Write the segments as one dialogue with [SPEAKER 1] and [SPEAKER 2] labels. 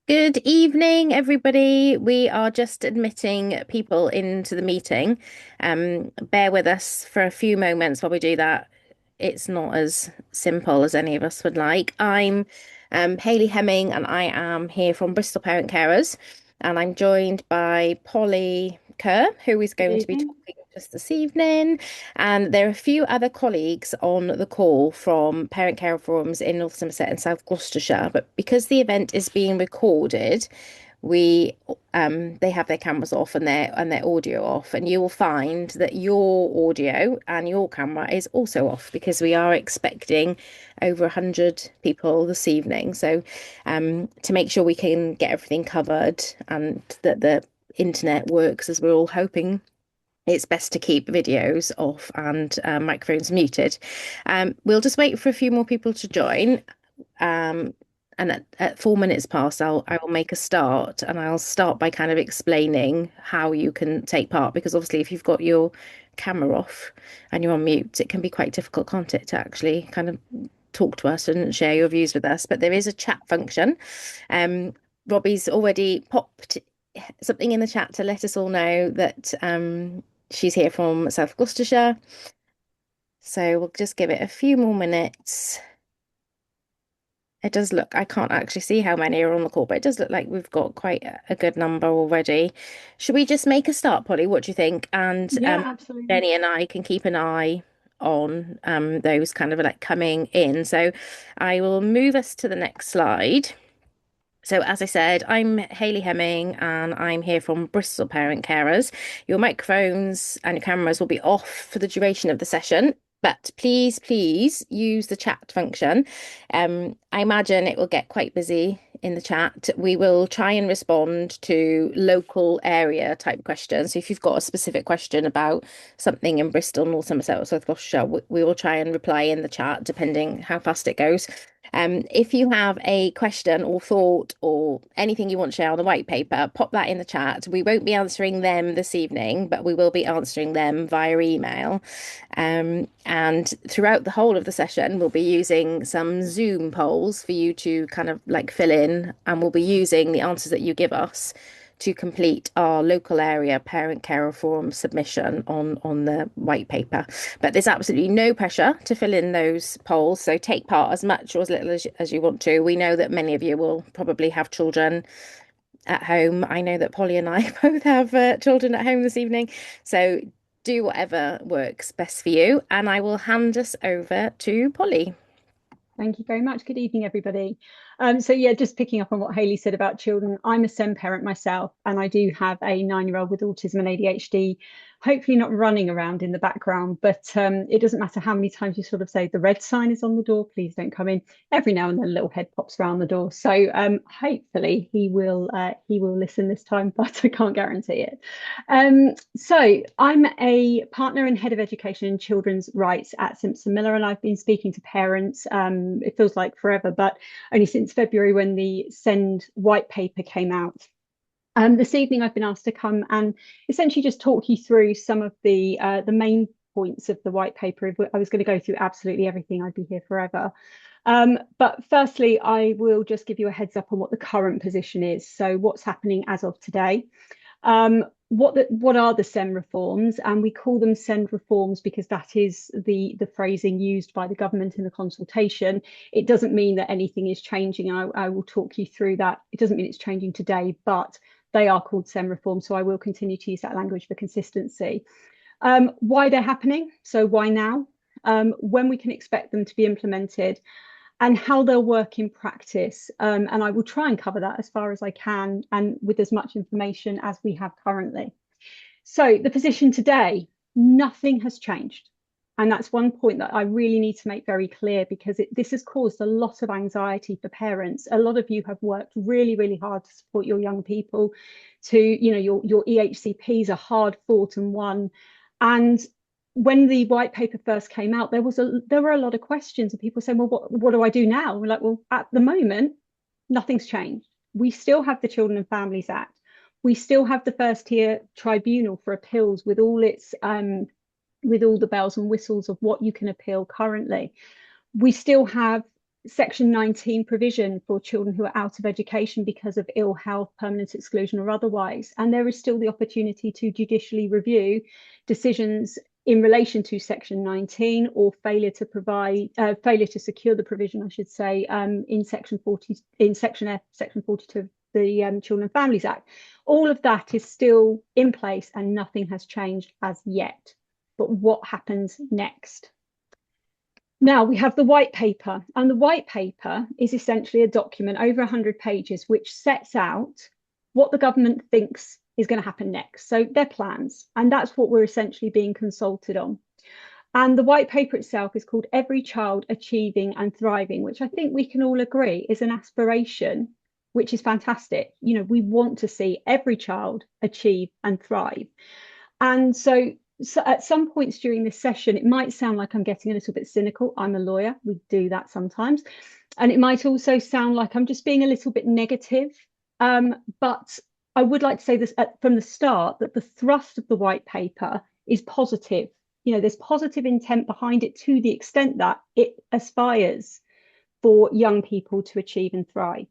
[SPEAKER 1] Good evening, everybody. We are just admitting people into the meeting. Bear with us for a few moments while we do that. It's not as simple as any of us would like. I'm Hayley Hemming, and I am here from Bristol Parent Carers, and I'm joined by Polly Kerr, who is
[SPEAKER 2] Good
[SPEAKER 1] going to be
[SPEAKER 2] evening.
[SPEAKER 1] talking just this evening. And there are a few other colleagues on the call from parent care forums in North Somerset and South Gloucestershire. But because the event is being recorded, we they have their cameras off and their audio off, and you will find that your audio and your camera is also off because we are expecting over 100 people this evening. So to make sure we can get everything covered and that the internet works as we're all hoping, it's best to keep videos off and microphones muted. We'll just wait for a few more people to join. Um, and at 4 minutes past, I will make a start, and I'll start by kind of explaining how you can take part, because obviously if you've got your camera off and you're on mute, it can be quite difficult, can't it, to actually kind of talk to us and share your views with us. But there is a chat function. Um, Robbie's already popped something in the chat to let us all know that she's here from South Gloucestershire. So we'll just give it a few more minutes. It does look, I can't actually see how many are on the call, but it does look like we've got quite a good number already. Should we just make a start, Polly? What do you think? And
[SPEAKER 2] Yeah, absolutely.
[SPEAKER 1] Jenny and I can keep an eye on those kind of like coming in. So I will move us to the next slide. So, as I said, I'm Hayley Hemming, and I'm here from Bristol Parent Carers. Your microphones and your cameras will be off for the duration of the session, but please use the chat function. I imagine it will get quite busy in the chat. We will try and respond to local area type questions. So, if you've got a specific question about something in Bristol, North Somerset, or South Gloucestershire, we will try and reply in the chat, depending how fast it goes. If you have a question or thought or anything you want to share on the white paper, pop that in the chat. We won't be answering them this evening, but we will be answering them via email. And throughout the whole of the session, we'll be using some Zoom polls for you to kind of like fill in, and we'll be using the answers that you give us to complete our local area parent carer forum submission on the white paper. But there's absolutely no pressure to fill in those polls, so take part as much or as little as you want to. We know that many of you will probably have children at home. I know that Polly and I both have children at home this evening, so do whatever works best for you, and I will hand us over to Polly.
[SPEAKER 2] Thank you very much. Good evening, everybody. So yeah, just picking up on what Hayley said about children, I'm a SEN parent myself, and I do have a 9-year-old with autism and ADHD, hopefully not running around in the background, but it doesn't matter how many times you sort of say the red sign is on the door, please don't come in. Every now and then a little head pops around the door. So hopefully he will listen this time, but I can't guarantee it. So I'm a partner and head of education and children's rights at Simpson Millar, and I've been speaking to parents. It feels like forever, but only since February when the Send white paper came out. This evening, I've been asked to come and essentially just talk you through some of the main points of the white paper. If I was going to go through absolutely everything, I'd be here forever. But firstly, I will just give you a heads up on what the current position is. So what's happening as of today. What are the SEND reforms? And we call them SEND reforms because that is the phrasing used by the government in the consultation. It doesn't mean that anything is changing. I will talk you through that. It doesn't mean it's changing today, but they are called SEND reforms. So I will continue to use that language for consistency. Why they're happening? So why now? When we can expect them to be implemented, and how they'll work in practice. And I will try and cover that as far as I can and with as much information as we have currently. So the position today, nothing has changed. And that's one point that I really need to make very clear because this has caused a lot of anxiety for parents. A lot of you have worked really, really hard to support your young people. Your EHCPs are hard fought and won. And when the white paper first came out, there were a lot of questions and people saying, well, what do I do now? We're like, well, at the moment, nothing's changed. We still have the Children and Families Act. We still have the first tier tribunal for appeals with all the bells and whistles of what you can appeal currently. We still have Section 19 provision for children who are out of education because of ill health, permanent exclusion, or otherwise. And there is still the opportunity to judicially review decisions in relation to Section 19 or failure to secure the provision, I should say, in Section 40, in Section F, Section 42 of the Children and Families Act. All of that is still in place and nothing has changed as yet. But what happens next? Now we have the white paper, and the white paper is essentially a document over 100 pages which sets out what the government thinks is going to happen next. So their plans, and that's what we're essentially being consulted on. And the white paper itself is called Every Child Achieving and Thriving, which I think we can all agree is an aspiration, which is fantastic. You know, we want to see every child achieve and thrive. And so at some points during this session, it might sound like I'm getting a little bit cynical. I'm a lawyer. We do that sometimes. And it might also sound like I'm just being a little bit negative. But I would like to say this from the start, that the thrust of the white paper is positive. You know, there's positive intent behind it to the extent that it aspires for young people to achieve and thrive.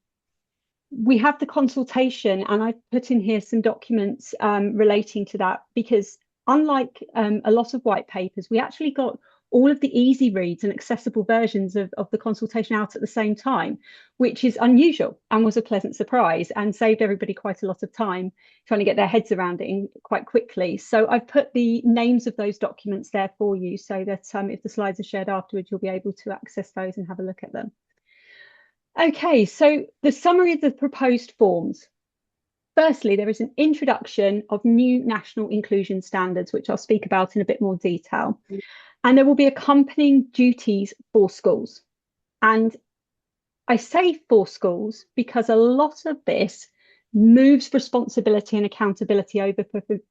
[SPEAKER 2] We have the consultation, and I've put in here some documents relating to that, because unlike a lot of white papers, we actually got all of the easy reads and accessible versions of the consultation out at the same time, which is unusual and was a pleasant surprise and saved everybody quite a lot of time trying to get their heads around it quite quickly. So I've put the names of those documents there for you so that if the slides are shared afterwards, you'll be able to access those and have a look at them. Okay, so the summary of the proposed forms. Firstly, there is an introduction of new national inclusion standards, which I'll speak about in a bit more detail. And there will be accompanying duties for schools. And I say for schools because a lot of this moves responsibility and accountability over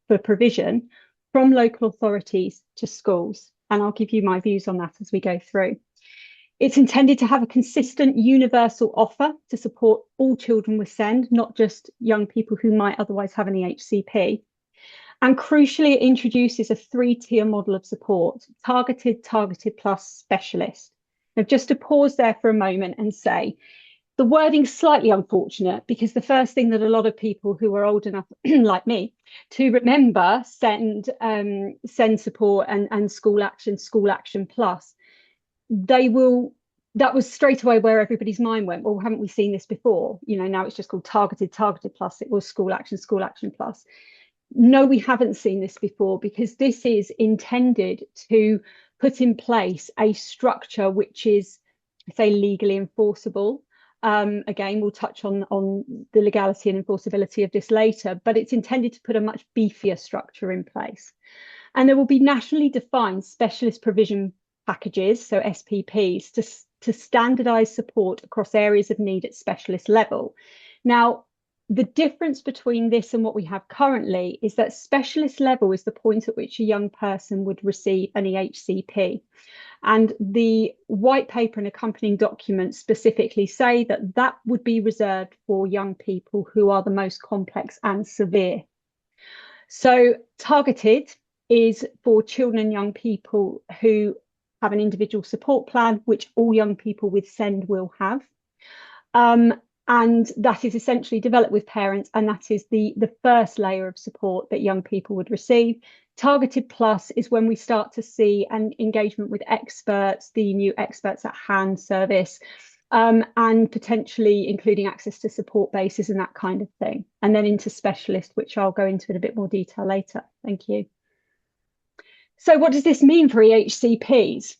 [SPEAKER 2] for provision from local authorities to schools. And I'll give you my views on that as we go through. It's intended to have a consistent universal offer to support all children with SEND, not just young people who might otherwise have an EHCP. And crucially, it introduces a 3-tier model of support: targeted, targeted plus, specialist. Now, just to pause there for a moment and say, the wording's slightly unfortunate, because the first thing that a lot of people who are old enough, like me, to remember SEND support and school action plus, that was straight away where everybody's mind went. Well, haven't we seen this before? You know, now it's just called targeted plus. It was school action plus. No, we haven't seen this before, because this is intended to put in place a structure which is, say, legally enforceable. Again, we'll touch on the legality and enforceability of this later, but it's intended to put a much beefier structure in place. And there will be nationally defined specialist provision packages, so SPPs, to standardise support across areas of need at specialist level. Now, the difference between this and what we have currently is that specialist level is the point at which a young person would receive an EHCP. And the white paper and accompanying documents specifically say that that would be reserved for young people who are the most complex and severe. So targeted is for children and young people who have an individual support plan, which all young people with SEND will have. And that is essentially developed with parents, and that is the first layer of support that young people would receive. Targeted plus is when we start to see an engagement with experts, the new experts at hand service, and potentially including access to support bases and that kind of thing. And then into specialist, which I'll go into in a bit more detail later. Thank you. So what does this mean for EHCPs?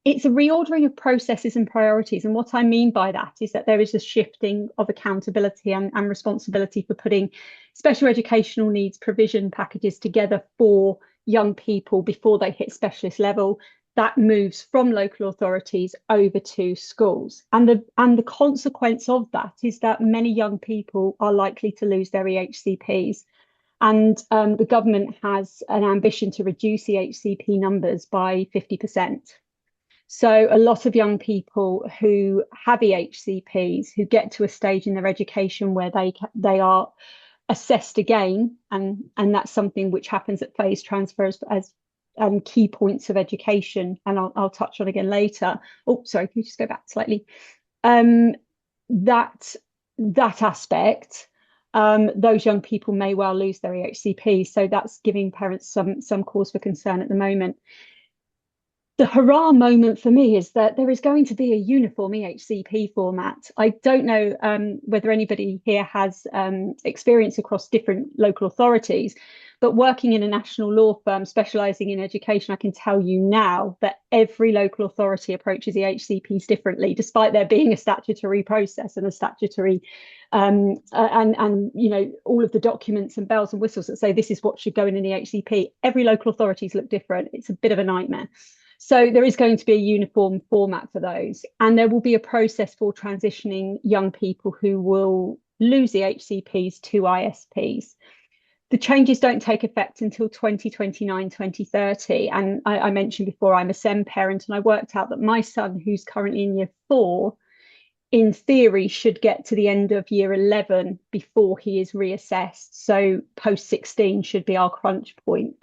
[SPEAKER 2] It's a reordering of processes and priorities. And what I mean by that is that there is a shifting of accountability and responsibility for putting special educational needs provision packages together for young people before they hit specialist level. That moves from local authorities over to schools. And the consequence of that is that many young people are likely to lose their EHCPs. And the government has an ambition to reduce EHCP numbers by 50%. So a lot of young people who have EHCPs, who get to a stage in their education where they are assessed again, and that's something which happens at phase transfer, as and key points of education, and I'll touch on again later. Oh, sorry, can you just go back slightly? Um, that that aspect, those young people may well lose their EHCP, so that's giving parents some cause for concern at the moment. The hurrah moment for me is that there is going to be a uniform EHCP format. I don't know whether anybody here has experience across different local authorities, but working in a national law firm specialising in education, I can tell you now that every local authority approaches EHCPs differently, despite there being a statutory process and a statutory and you know, all of the documents and bells and whistles that say this is what should go in an EHCP. Every local authorities look different. It's a bit of a nightmare. So there is going to be a uniform format for those, and there will be a process for transitioning young people who will lose the HCPs to ISPs. The changes don't take effect until 2029, 2030. And I mentioned before, I'm a SEN parent, and I worked out that my son, who's currently in year 4, in theory, should get to the end of year 11 before he is reassessed. So post 16 should be our crunch point,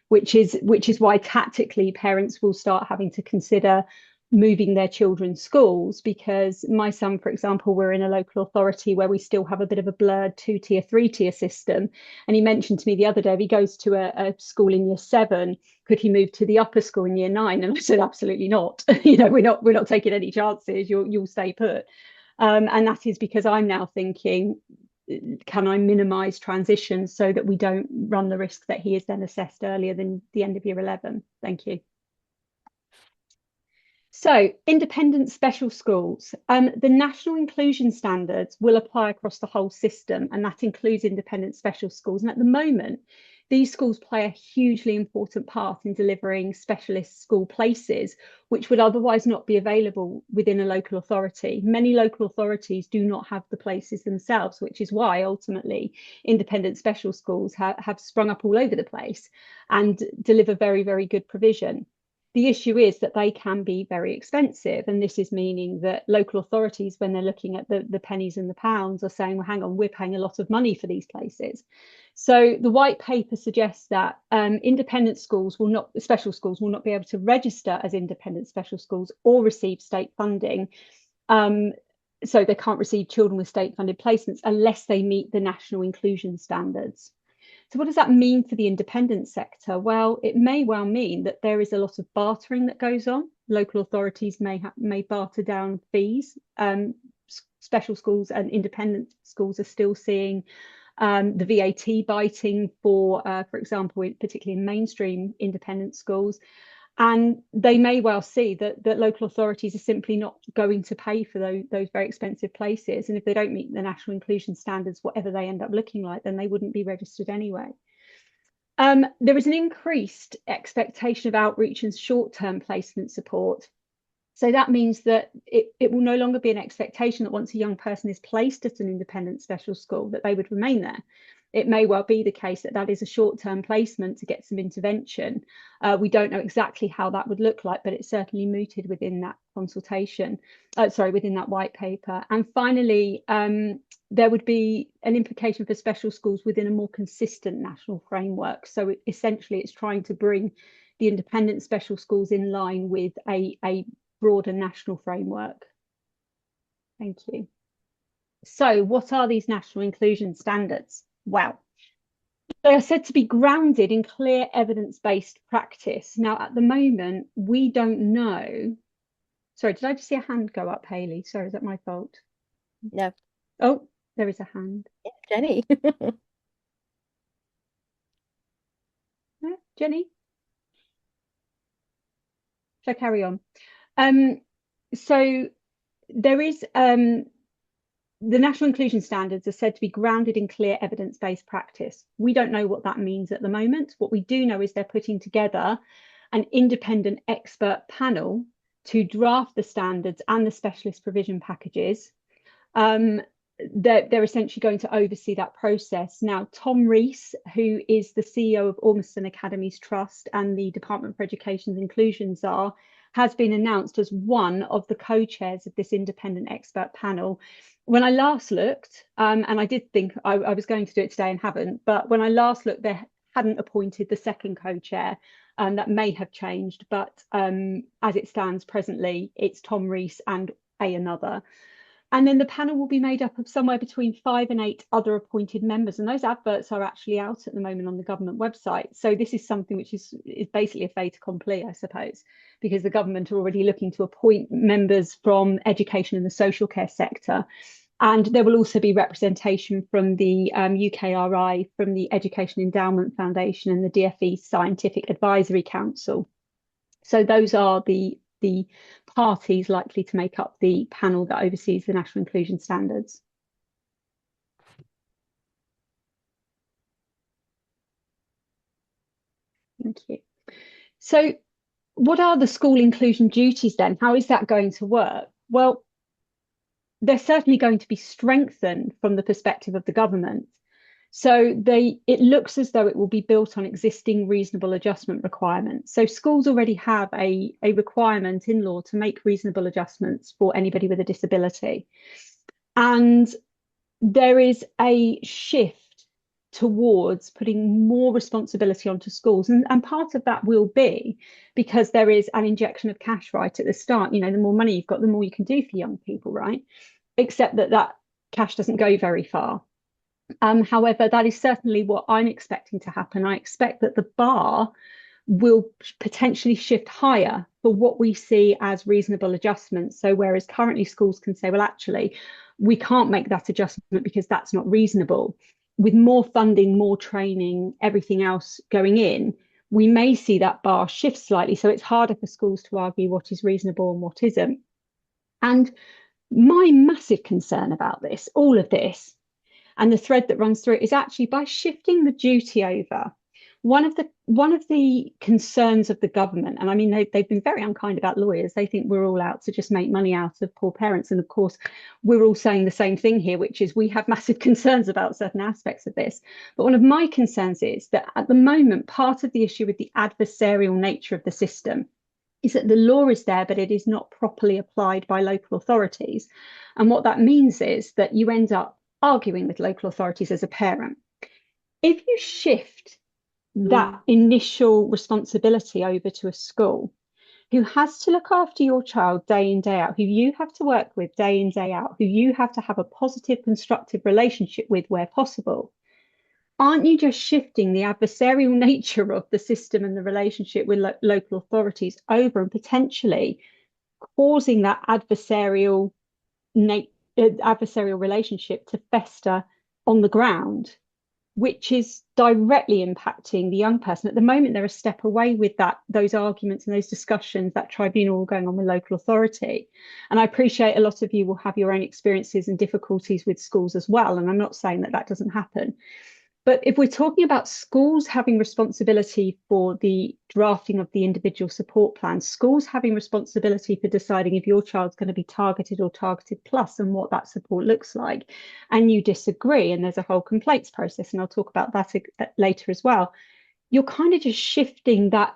[SPEAKER 2] which is why tactically parents will start having to consider moving their children's schools, because my son, for example, we're in a local authority where we still have a bit of a blurred 2-tier, 3-tier system. And he mentioned to me the other day, if he goes to a school in year 7, could he move to the upper school in year 9? And I said, absolutely not. You know, we're not taking any chances. You'll stay put. And that is because I'm now thinking, can I minimise transitions so that we don't run the risk that he is then assessed earlier than the end of year 11? Thank you. So, independent special schools. The national inclusion standards will apply across the whole system, and that includes independent special schools. And at the moment, these schools play a hugely important part in delivering specialist school places, which would otherwise not be available within a local authority. Many local authorities do not have the places themselves, which is why ultimately independent special schools have sprung up all over the place and deliver very, very good provision. The issue is that they can be very expensive. And this is meaning that local authorities, when they're looking at the pennies and the pounds, are saying, well, hang on, we're paying a lot of money for these places. So the white paper suggests that independent schools will not, special schools will not be able to register as independent special schools or receive state funding. So they can't receive children with state funded placements unless they meet the national inclusion standards. So what does that mean for the independent sector? Well, it may well mean that there is a lot of bartering that goes on. Local authorities may barter down fees. Special schools and independent schools are still seeing the VAT biting for example, particularly in mainstream independent schools. And they may well see that local authorities are simply not going to pay for those very expensive places. And if they don't meet the national inclusion standards, whatever they end up looking like, then they wouldn't be registered anyway. There is an increased expectation of outreach and short-term placement support. So that means that it will no longer be an expectation that once a young person is placed at an independent special school, that they would remain there. It may well be the case that that is a short-term placement to get some intervention. We don't know exactly how that would look like, but it's certainly mooted within that consultation, within that white paper. And finally, there would be an implication for special schools within a more consistent national framework. So essentially, it's trying to bring the independent special schools in line with a broader national framework. Thank you. So what are these national inclusion standards? Well, they are said to be grounded in clear evidence-based practice. Now, at the moment, we don't know. Sorry, did I just see a hand go up, Hayley? Sorry, is that my fault?
[SPEAKER 1] No.
[SPEAKER 2] Oh, there is a hand.
[SPEAKER 1] Yeah, Jenny.
[SPEAKER 2] No, Jenny? Shall I carry on? So there is the national inclusion standards are said to be grounded in clear evidence-based practice. We don't know what that means at the moment. What we do know is they're putting together an independent expert panel to draft the standards and the specialist provision packages. They're essentially going to oversee that process. Now, Tom Rees, who is the CEO of Ormiston Academies Trust and the Department for Education's Inclusion Czar, has been announced as one of the co-chairs of this independent expert panel. When I last looked, and I did think I was going to do it today and haven't, but when I last looked, they hadn't appointed the second co-chair. That may have changed, but as it stands presently, it's Tom Rees and another. And then the panel will be made up of somewhere between 5 and 8 other appointed members. And those adverts are actually out at the moment on the government website. So this is something which is basically a fait accompli, I suppose, because the government are already looking to appoint members from education and the social care sector. And there will also be representation from the UKRI, from the Education Endowment Foundation and the DfE Scientific Advisory Council. So those are the parties likely to make up the panel that oversees the national inclusion standards. Thank you. So what are the school inclusion duties then? How is that going to work? Well, they're certainly going to be strengthened from the perspective of the government. So it looks as though it will be built on existing reasonable adjustment requirements. So schools already have a requirement in law to make reasonable adjustments for anybody with a disability. And there is a shift towards putting more responsibility onto schools. And part of that will be because there is an injection of cash right at the start. You know, the more money you've got, the more you can do for young people, right? Except that cash doesn't go very far. However, that is certainly what I'm expecting to happen. I expect that the bar will potentially shift higher for what we see as reasonable adjustments. So whereas currently schools can say, well, actually, we can't make that adjustment because that's not reasonable. With more funding, more training, everything else going in, we may see that bar shift slightly. So it's harder for schools to argue what is reasonable and what isn't. And my massive concern about this, all of this, and the thread that runs through it is actually by shifting the duty over. One of the concerns of the government, and I mean they've been very unkind about lawyers. They think we're all out to just make money out of poor parents, and of course we're all saying the same thing here, which is we have massive concerns about certain aspects of this. But one of my concerns is that at the moment, part of the issue with the adversarial nature of the system is that the law is there, but it is not properly applied by local authorities. And what that means is that you end up arguing with local authorities as a parent. If you shift that initial responsibility over to a school who has to look after your child day in, day out, who you have to work with day in, day out, who you have to have a positive, constructive relationship with where possible, aren't you just shifting the adversarial nature of the system and the relationship with local authorities over and potentially causing that adversarial relationship to fester on the ground, which is directly impacting the young person? At the moment, they're a step away with those arguments and those discussions, that tribunal going on with local authority. And I appreciate a lot of you will have your own experiences and difficulties with schools as well. And I'm not saying that doesn't happen. But if we're talking about schools having responsibility for the drafting of the individual support plans, schools having responsibility for deciding if your child's going to be targeted or targeted plus and what that support looks like, and you disagree, and there's a whole complaints process, and I'll talk about that later as well, you're kind of just shifting that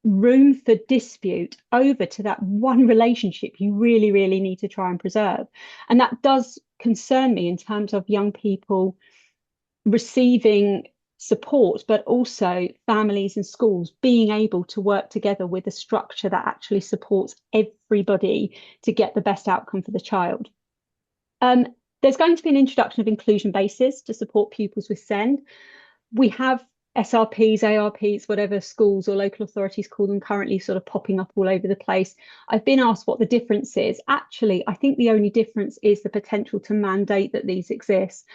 [SPEAKER 2] room for dispute over to that one relationship you really, really need to try and preserve. And that does concern me in terms of young people receiving support, but also families and schools being able to work together with a structure that actually supports everybody to get the best outcome for the child. There's going to be an introduction of inclusion bases to support pupils with SEND. We have SRPs, ARPs, whatever schools or local authorities call them, currently sort of popping up all over the place. I've been asked what the difference is. Actually, I think the only difference is the potential to mandate that these exist.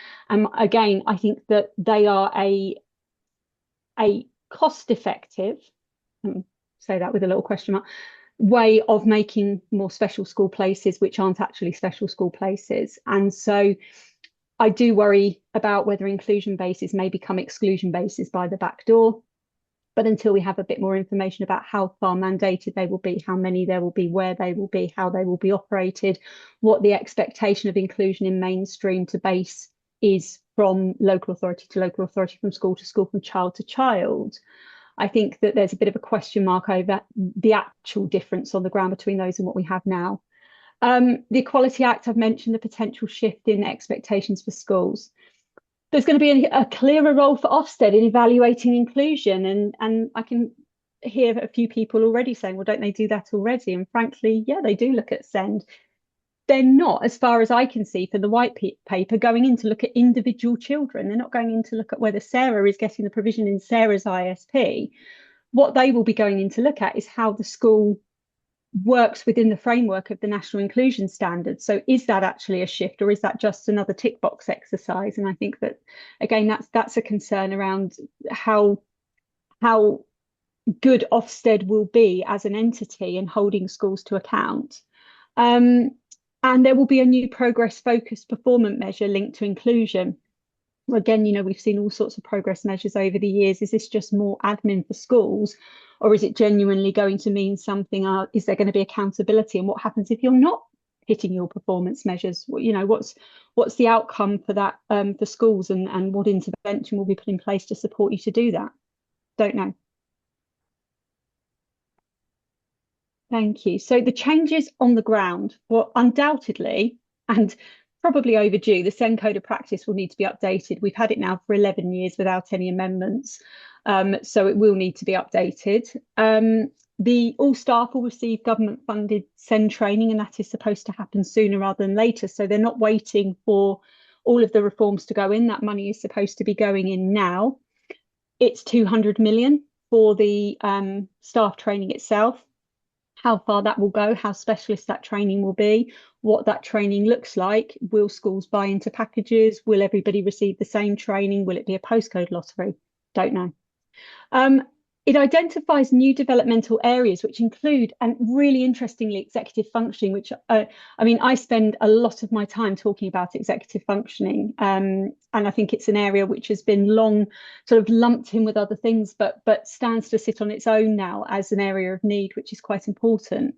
[SPEAKER 2] Again, I think that they are a cost-effective, say that with a little question mark, way of making more special school places, which aren't actually special school places. And so I do worry about whether inclusion bases may become exclusion bases by the back door. But until we have a bit more information about how far mandated they will be, how many there will be, where they will be, how they will be operated, what the expectation of inclusion in mainstream to base is from local authority to local authority, from school to school, from child to child, I think that there's a bit of a question mark over the actual difference on the ground between those and what we have now. The Equality Act, I've mentioned the potential shift in expectations for schools. There's going to be a clearer role for Ofsted in evaluating inclusion, and I can hear a few people already saying, well, don't they do that already? And frankly, yeah, they do look at send. They're not, as far as I can see, for the paper, going in to look at individual children. They're not going in to look at whether Sarah is getting the provision in Sarah's ISP. What they will be going in to look at is how the school works within the framework of the national inclusion standards. So is that actually a shift, or is that just another tick box exercise? And I think that, again, that's a concern around how good Ofsted will be as an entity in holding schools to account. Um, and there will be a new progress focused performance measure linked to inclusion. Again, we've seen all sorts of progress measures over the years. Is this just more admin for schools, or is it genuinely going to mean something? Is there going to be accountability? And what happens if you're not hitting your performance measures? What's the outcome for that, for schools, and what intervention will be put in place to support you to do that? Don't know. Thank you. So the changes on the ground, well, undoubtedly, and probably overdue, the SEND Code of Practice will need to be updated. We've had it now for 11 years without any amendments, so it will need to be updated. All staff will receive government-funded SEND training, and that is supposed to happen sooner rather than later. So they're not waiting for all of the reforms to go in. That money is supposed to be going in now. It's 200 million for the staff training itself. How far that will go, how specialist that training will be, what that training looks like. Will schools buy into packages? Will everybody receive the same training? Will it be a postcode lottery? Don't know. It identifies new developmental areas, which include, and really interestingly, executive functioning, which, I spend a lot of my time talking about executive functioning. And I think it's an area which has been long sort of lumped in with other things, but stands to sit on its own now as an area of need, which is quite important.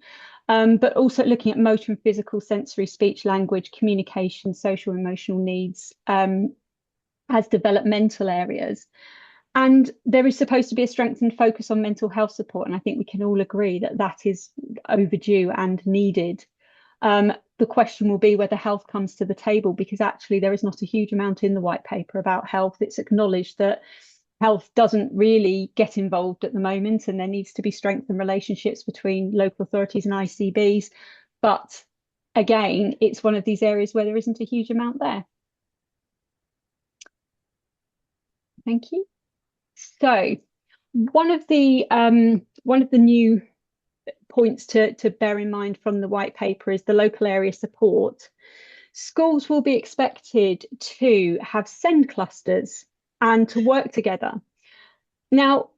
[SPEAKER 2] But also looking at motor and physical, sensory, speech, language, communication, social, emotional needs as developmental areas. And there is supposed to be a strengthened focus on mental health support. And I think we can all agree that that is overdue and needed. The question will be whether health comes to the table, because actually there is not a huge amount in the white paper about health. It's acknowledged that health doesn't really get involved at the moment, and there needs to be strengthened relationships between local authorities and ICBs. But again, it's one of these areas where there isn't a huge amount there. Thank you. So one of the new points to bear in mind from the white paper is the local area support. Schools will be expected to have SEND clusters and to work together. Now,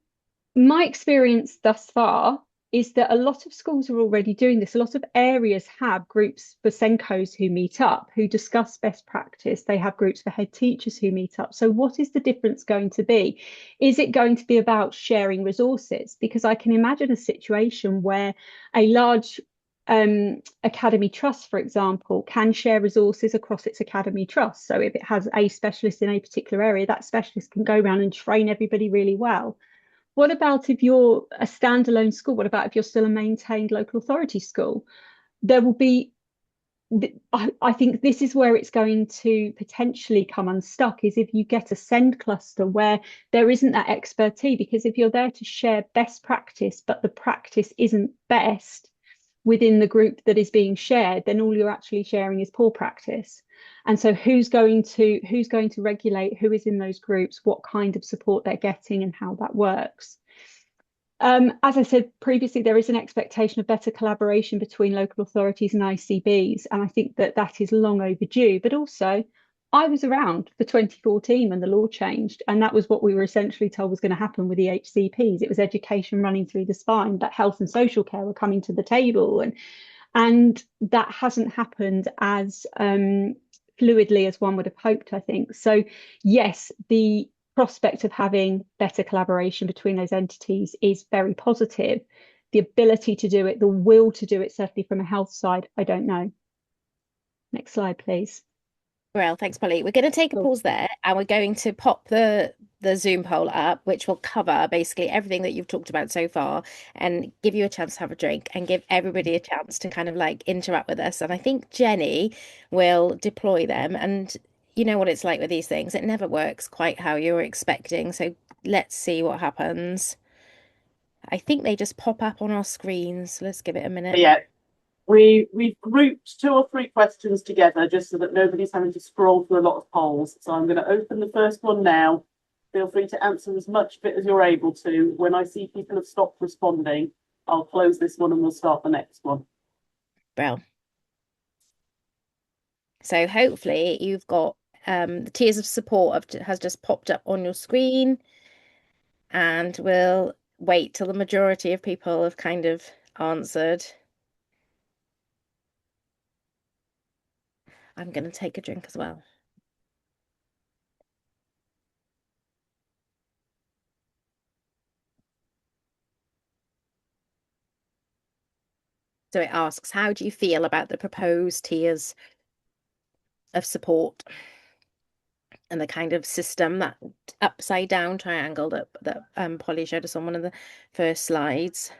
[SPEAKER 2] my experience thus far is that a lot of schools are already doing this. A lot of areas have groups for SENCOs who meet up, who discuss best practice. They have groups for head teachers who meet up. So what is the difference going to be? Is it going to be about sharing resources? Because I can imagine a situation where a large academy trust, for example, can share resources across its academy trust. So if it has a specialist in a particular area, that specialist can go around and train everybody really well. What about if you're a standalone school? What about if you're still a maintained local authority school? There will be, I think this is where it's going to potentially come unstuck, is if you get a SEND cluster where there isn't that expertise, because if you're there to share best practice, but the practice isn't best within the group that is being shared, then all you're actually sharing is poor practice. And so who's going to regulate who is in those groups, what kind of support they're getting, and how that works? As I said previously, there is an expectation of better collaboration between local authorities and ICBs, and I think that is long overdue. But also, I was around for 2014 when the law changed, and that was what we were essentially told was going to happen with the HCPs. It was education running through the spine, that health and social care were coming to the table, and that hasn't happened as fluidly as one would have hoped, I think. So yes, the prospect of having better collaboration between those entities is very positive. The ability to do it, the will to do it, certainly from a health side, I don't know. Next slide, please.
[SPEAKER 1] Well, thanks, Polly. We're going to take a
[SPEAKER 2] Cool.
[SPEAKER 1] pause there and we're going to pop the Zoom poll up, which will cover basically everything that you've talked about so far and give you a chance to have a drink and give everybody a chance to kind of like interact with us. And I think Jenny will deploy them. And you know what it's like with these things. It never works quite how you're expecting. So let's see what happens. I think they just pop up on our screens. Let's give it a minute.
[SPEAKER 3] Yeah, we've grouped two or three questions together just so that nobody's having to scroll through a lot of polls. So I'm going to open the first one now. Feel free to answer as much of it as you're able to. When I see people have stopped responding, I'll close this one and we'll start the next one.
[SPEAKER 1] Well, so hopefully you've got the tiers of support has just popped up on your screen, and we'll wait till the majority of people have kind of answered. I'm going to take a drink as well. So it asks, how do you feel about the proposed tiers of support and the kind of system, that upside down triangle that Polly showed us on one of the first slides?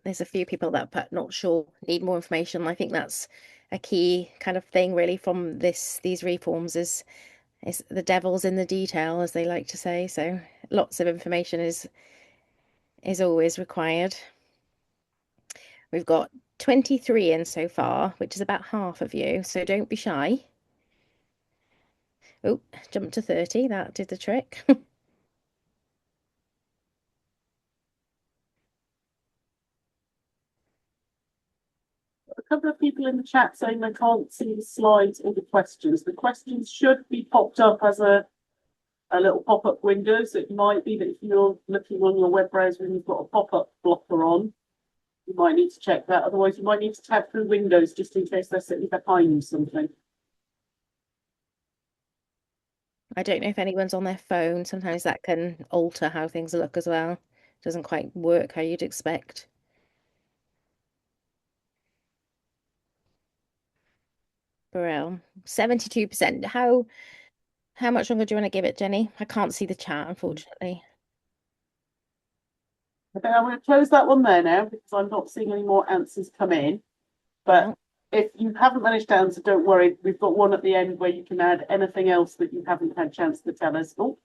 [SPEAKER 1] There's a few people that put not sure, need more information. I think that's a key kind of thing really from these reforms is the devil's in the detail, as they like to say. So lots of information is always required. We've got 23 in so far, which is about half of you, so don't be shy. Oh, jumped to 30, that did the trick.
[SPEAKER 3] A couple of people in the chat saying they can't see the slides or the questions. The questions should be popped up as a little pop-up window. So it might be that if you're looking on your web browser and you've got a pop-up blocker on, you might need to check that. Otherwise, you might need to tab through windows just in case they're sitting behind something.
[SPEAKER 1] I don't know if anyone's on their phone. Sometimes that can alter how things look as well. Doesn't quite work how you'd expect. Brill. 72%. How much longer do you want to give it, Jenny? I can't see the chat, unfortunately.
[SPEAKER 3] I think I'm going to close that one there now because I'm not seeing any more answers come in. But
[SPEAKER 1] Well,
[SPEAKER 3] if you haven't managed to answer, don't worry. We've got one at the end where you can add anything else that you haven't had a chance to tell us. Oh,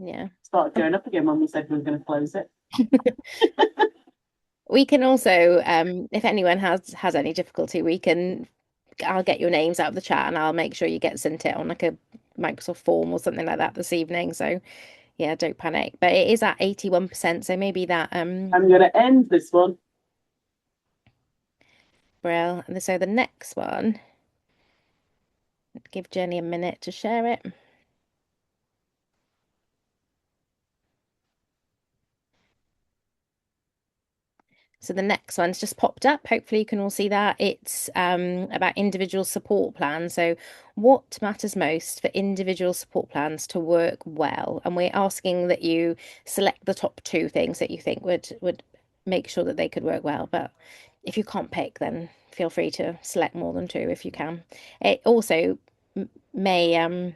[SPEAKER 1] yeah.
[SPEAKER 3] started going up again when we said we were going to close it.
[SPEAKER 1] We can also, if anyone has any difficulty, I'll get your names out of the chat and I'll make sure you get sent it on like a Microsoft form or something like that this evening. So yeah, don't panic. But it is at 81%, so maybe that
[SPEAKER 3] I'm going to end this one.
[SPEAKER 1] Brill. And so the next one, give Jenny a minute to share it. So the next one's just popped up. Hopefully you can all see that. It's about individual support plans. So what matters most for individual support plans to work well? And we're asking that you select the top two things that you think would make sure that they could work well. But if you can't pick, then feel free to select more than two if you can. It also may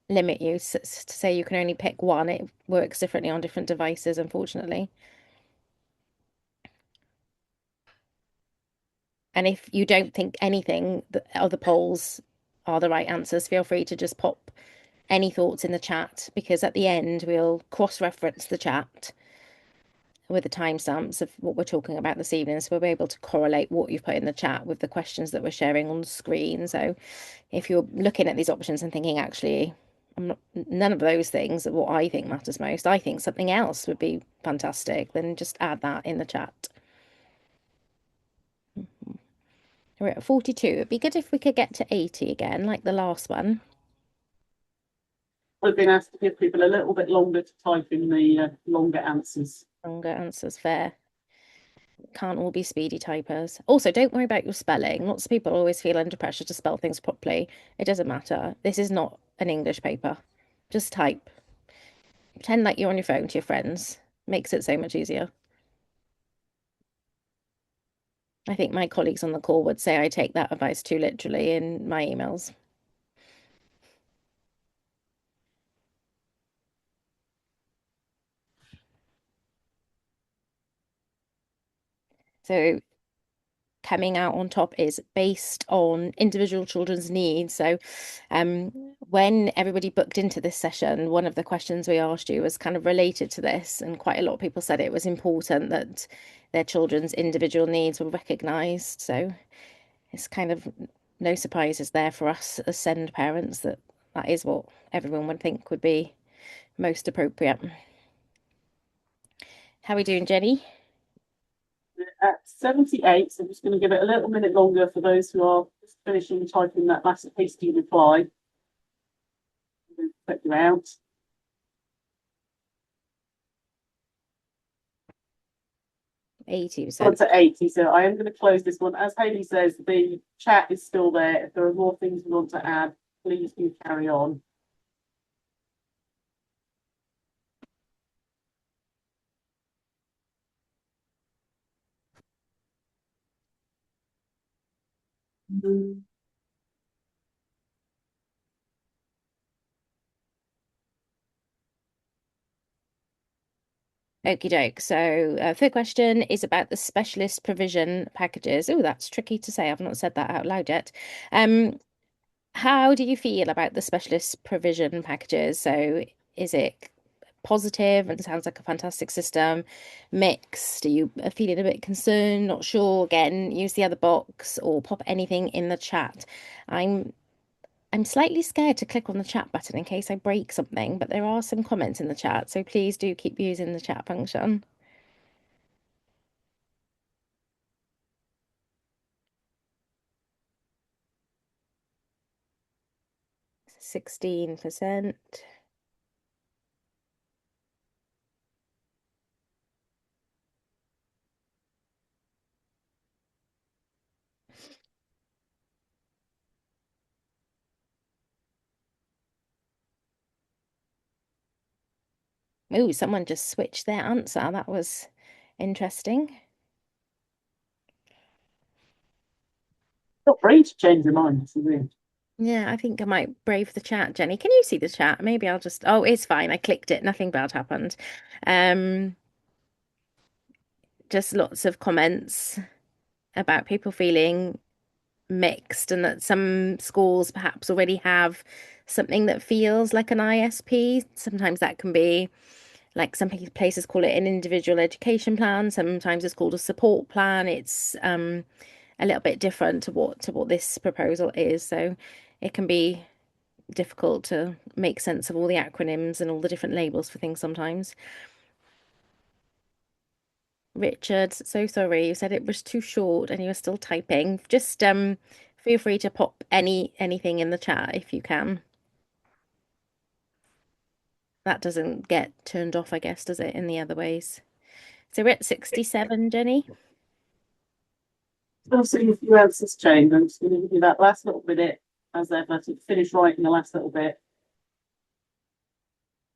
[SPEAKER 1] limit you to say you can only pick one. It works differently on different devices, unfortunately. And if you don't think anything of the polls are the right answers, feel free to just pop any thoughts in the chat, because at the end we'll cross-reference the chat with the timestamps of what we're talking about this evening. So we'll be able to correlate what you've put in the chat with the questions that we're sharing on the screen. So if you're looking at these options and thinking, actually, none of those things are what I think matters most, I think something else would be fantastic, then just add that in the chat. We're at 42. It'd be good if we could get to 80 again, like the last one.
[SPEAKER 3] We've been asked to give people a little bit longer to type in the longer answers.
[SPEAKER 1] Longer answers, fair. Can't all be speedy typers. Also, don't worry about your spelling. Lots of people always feel under pressure to spell things properly. It doesn't matter. This is not an English paper. Just type. Pretend like you're on your phone to your friends. Makes it so much easier. I think my colleagues on the call would say I take that advice too literally in my emails. So coming out on top is based on individual children's needs. So, um, when everybody booked into this session, one of the questions we asked you was kind of related to this, and quite a lot of people said it was important that their children's individual needs were recognised. So it's kind of no surprises there for us as SEND parents that that is what everyone would think would be most appropriate. How are we doing, Jenny?
[SPEAKER 3] At 78, so I'm just going to give it a little minute longer for those who are just finishing typing that last hasty reply. Put you out.
[SPEAKER 1] 80%.
[SPEAKER 3] To 80, so I am going to close this one. As Hayley says, the chat is still there. If there are more things you want to add, please do carry on.
[SPEAKER 1] Okie doke. So, third question is about the specialist provision packages. Oh, that's tricky to say. I've not said that out loud yet. Um, how do you feel about the specialist provision packages? So, is it positive and sounds like a fantastic system? Mixed? Are you feeling a bit concerned? Not sure? Again, use the other box or pop anything in the chat. I'm I'm slightly scared to click on the chat button in case I break something, but there are some comments in the chat, so please do keep using the chat function. 16%. Oh, someone just switched their answer. That was interesting.
[SPEAKER 3] Feel free to change your mind.
[SPEAKER 1] Yeah, I think I might brave the chat, Jenny. Can you see the chat? Maybe I'll just, oh, it's fine. I clicked it. Nothing bad happened. Um, just lots of comments about people feeling mixed and that some schools perhaps already have something that feels like an ISP. Sometimes that can be like some places call it an individual education plan. Sometimes it's called a support plan. It's a little bit different to what this proposal is. So it can be difficult to make sense of all the acronyms and all the different labels for things sometimes. Richard, so sorry. You said it was too short and you were still typing. Just feel free to pop anything in the chat if you can. That doesn't get turned off, I guess, does it, in the other ways? So we're at 67, Jenny.
[SPEAKER 3] Still seeing a few answers change. I'm just going to give you that last little minute as ever to finish writing the last little bit.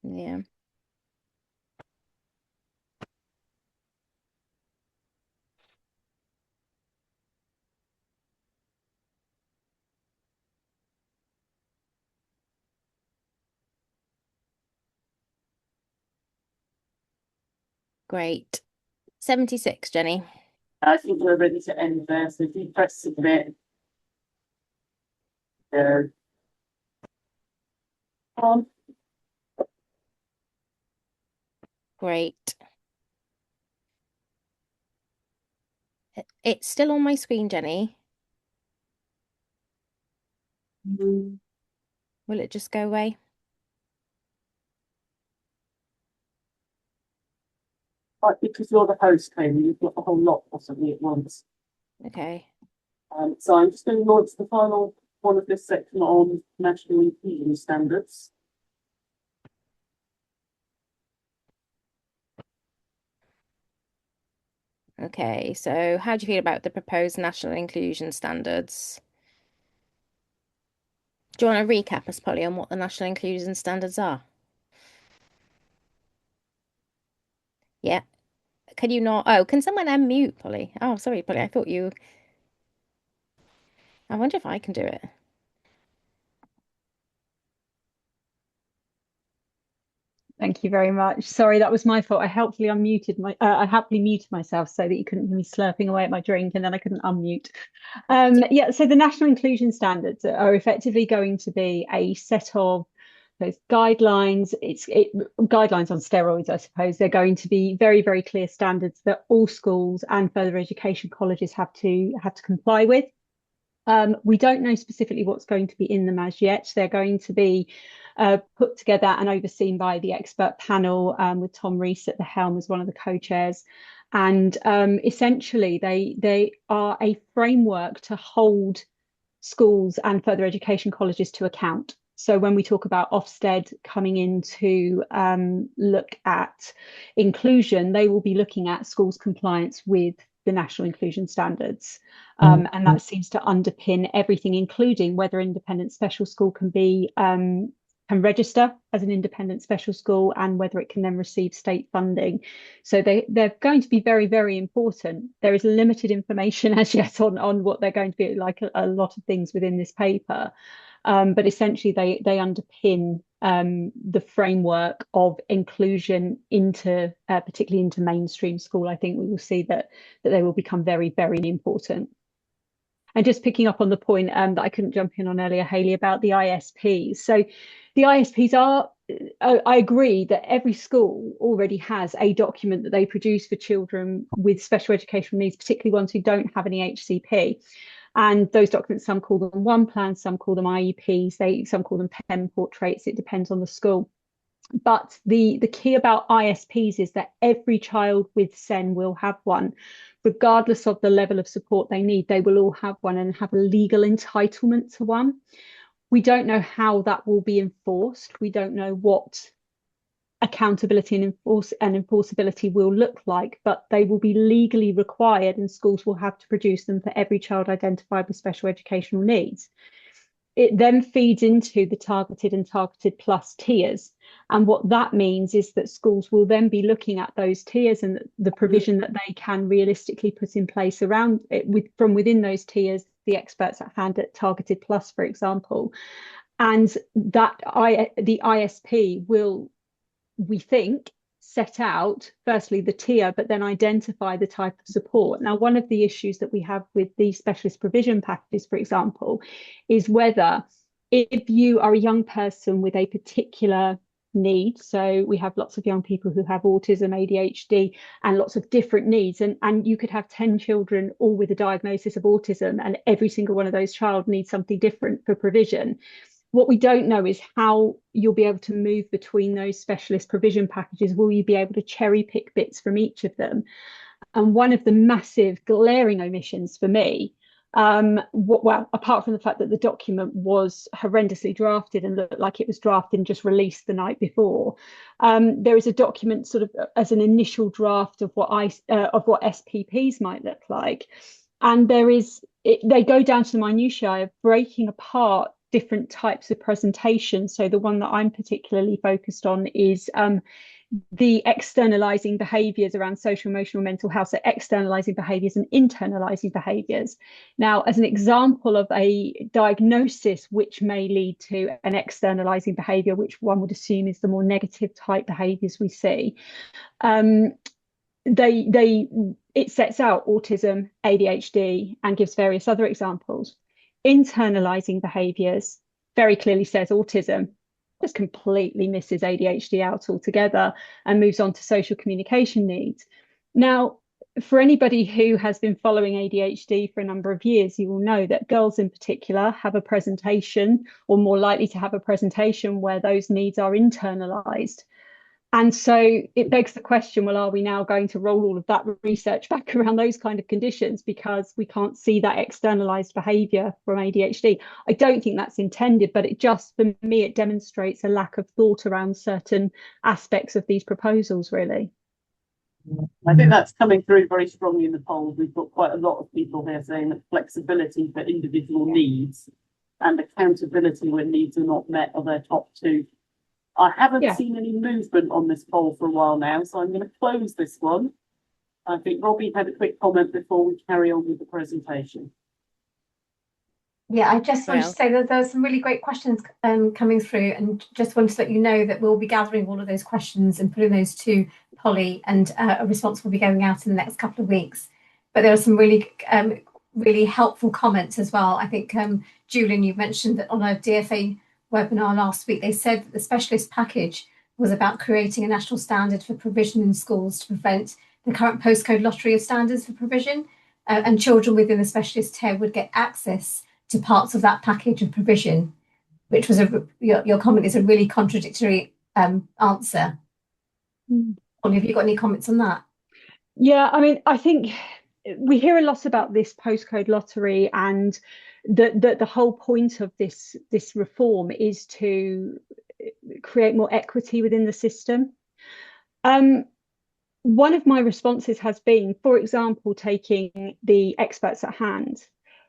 [SPEAKER 1] Yeah. Great. 76, Jenny.
[SPEAKER 3] I think we're ready to end there. So if you press submit, there. On.
[SPEAKER 1] Great. It's still on my screen, Jenny. Will it just go away?
[SPEAKER 3] Right, because you're the host, Kaylee, you've got a whole lot possibly at once.
[SPEAKER 1] Okay.
[SPEAKER 3] So I'm just going to launch the final one of this section on national inclusion standards.
[SPEAKER 1] Okay, so how do you feel about the proposed national inclusion standards? Do you want to recap us, Polly, on what the national inclusion standards are? Yeah. Can you not? Oh, can someone unmute, Polly? Oh, sorry, Polly. I thought you. I wonder if I can do it.
[SPEAKER 2] Thank you very much. Sorry, that was my fault. I happily muted myself so that you couldn't hear me slurping away at my drink, and then I couldn't unmute. Yeah, so the national inclusion standards are effectively going to be a set of those guidelines. Guidelines on steroids, I suppose. They're going to be very, very clear standards that all schools and further education colleges have to comply with. We don't know specifically what's going to be in them as yet. They're going to be put together and overseen by the expert panel, with Tom Rees at the helm as one of the co-chairs. And essentially, they are a framework to hold schools and further education colleges to account. So when we talk about Ofsted coming in to look at inclusion, they will be looking at schools' compliance with the national inclusion standards. And that seems to underpin everything, including whether independent special school can register as an independent special school and whether it can then receive state funding. So they're going to be very, very important. There is limited information as yet on what they're going to be, like a lot of things within this paper. But essentially they underpin the framework of inclusion into particularly into mainstream school. I think we will see that they will become very, very important. And just picking up on the point that I couldn't jump in on earlier, Hayley, about the ISPs. So the ISPs are, I agree that every school already has a document that they produce for children with special educational needs, particularly ones who don't have any HCP. And those documents, some call them one plan, some call them IEPs, some call them pen portraits. It depends on the school. But the key about ISPs is that every child with SEN will have one, regardless of the level of support they need. They will all have one and have a legal entitlement to one. We don't know how that will be enforced. We don't know what accountability and enforceability will look like, but they will be legally required and schools will have to produce them for every child identified with special educational needs. It then feeds into the targeted and targeted plus tiers. And what that means is that schools will then be looking at those tiers and the provision that they can realistically put in place around it from within those tiers, the experts at hand at targeted plus, for example. And the ISP will, we think, set out firstly the tier, but then identify the type of support. Now, one of the issues that we have with these specialist provision packages, for example, is whether if you are a young person with a particular need, so we have lots of young people who have autism, ADHD, and lots of different needs, and you could have 10 children all with a diagnosis of autism, and every single one of those child needs something different for provision. What we don't know is how you'll be able to move between those specialist provision packages. Will you be able to cherry pick bits from each of them? And one of the massive glaring omissions for me, well, apart from the fact that the document was horrendously drafted and looked like it was drafted and just released the night before, there is a document sort of as an initial draft of what SPPs might look like. And they go down to the minutiae of breaking apart different types of presentations. So the one that I'm particularly focused on is the externalizing behaviors around social, emotional, mental health. So externalizing behaviors and internalizing behaviors. Now, as an example of a diagnosis which may lead to an externalizing behavior, which one would assume is the more negative type behaviors we see, it sets out autism, ADHD, and gives various other examples. Internalizing behaviors very clearly says autism, just completely misses ADHD out altogether and moves on to social communication needs. Now, for anybody who has been following ADHD for a number of years, you will know that girls in particular have a presentation, or more likely to have a presentation, where those needs are internalized. And so it begs the question, well, are we now going to roll all of that research back around those kind of conditions because we can't see that externalized behavior from ADHD? I don't think that's intended, but it just, for me, it demonstrates a lack of thought around certain aspects of these proposals, really.
[SPEAKER 3] I think that's coming through very strongly in the polls. We've got quite a lot of people here saying that flexibility for individual needs and accountability when needs are not met are their top two. I haven't seen any movement on this poll for a while now, so I'm going to close this one. I think Robbie had a quick comment before we carry on with the presentation.
[SPEAKER 4] Yeah, I just wanted to
[SPEAKER 1] Well,
[SPEAKER 4] say that there's some really great questions coming through, and just wanted to let you know that we'll be gathering all of those questions and putting those to Polly, and a response will be going out in the next couple of weeks. But there are some really helpful comments as well. I think, Julian, you mentioned that on a DFA webinar last week, they said that the specialist package was about creating a national standard for provision in schools to prevent the current postcode lottery of standards for provision, and children within the specialist tier would get access to parts of that package of provision, which was your comment is a really contradictory answer. Ollie, have you got any comments on that?
[SPEAKER 2] Yeah, I mean, I think we hear a lot about this postcode lottery, and the whole point of this reform is to create more equity within the system. One of my responses has been, for example, taking the experts at hand.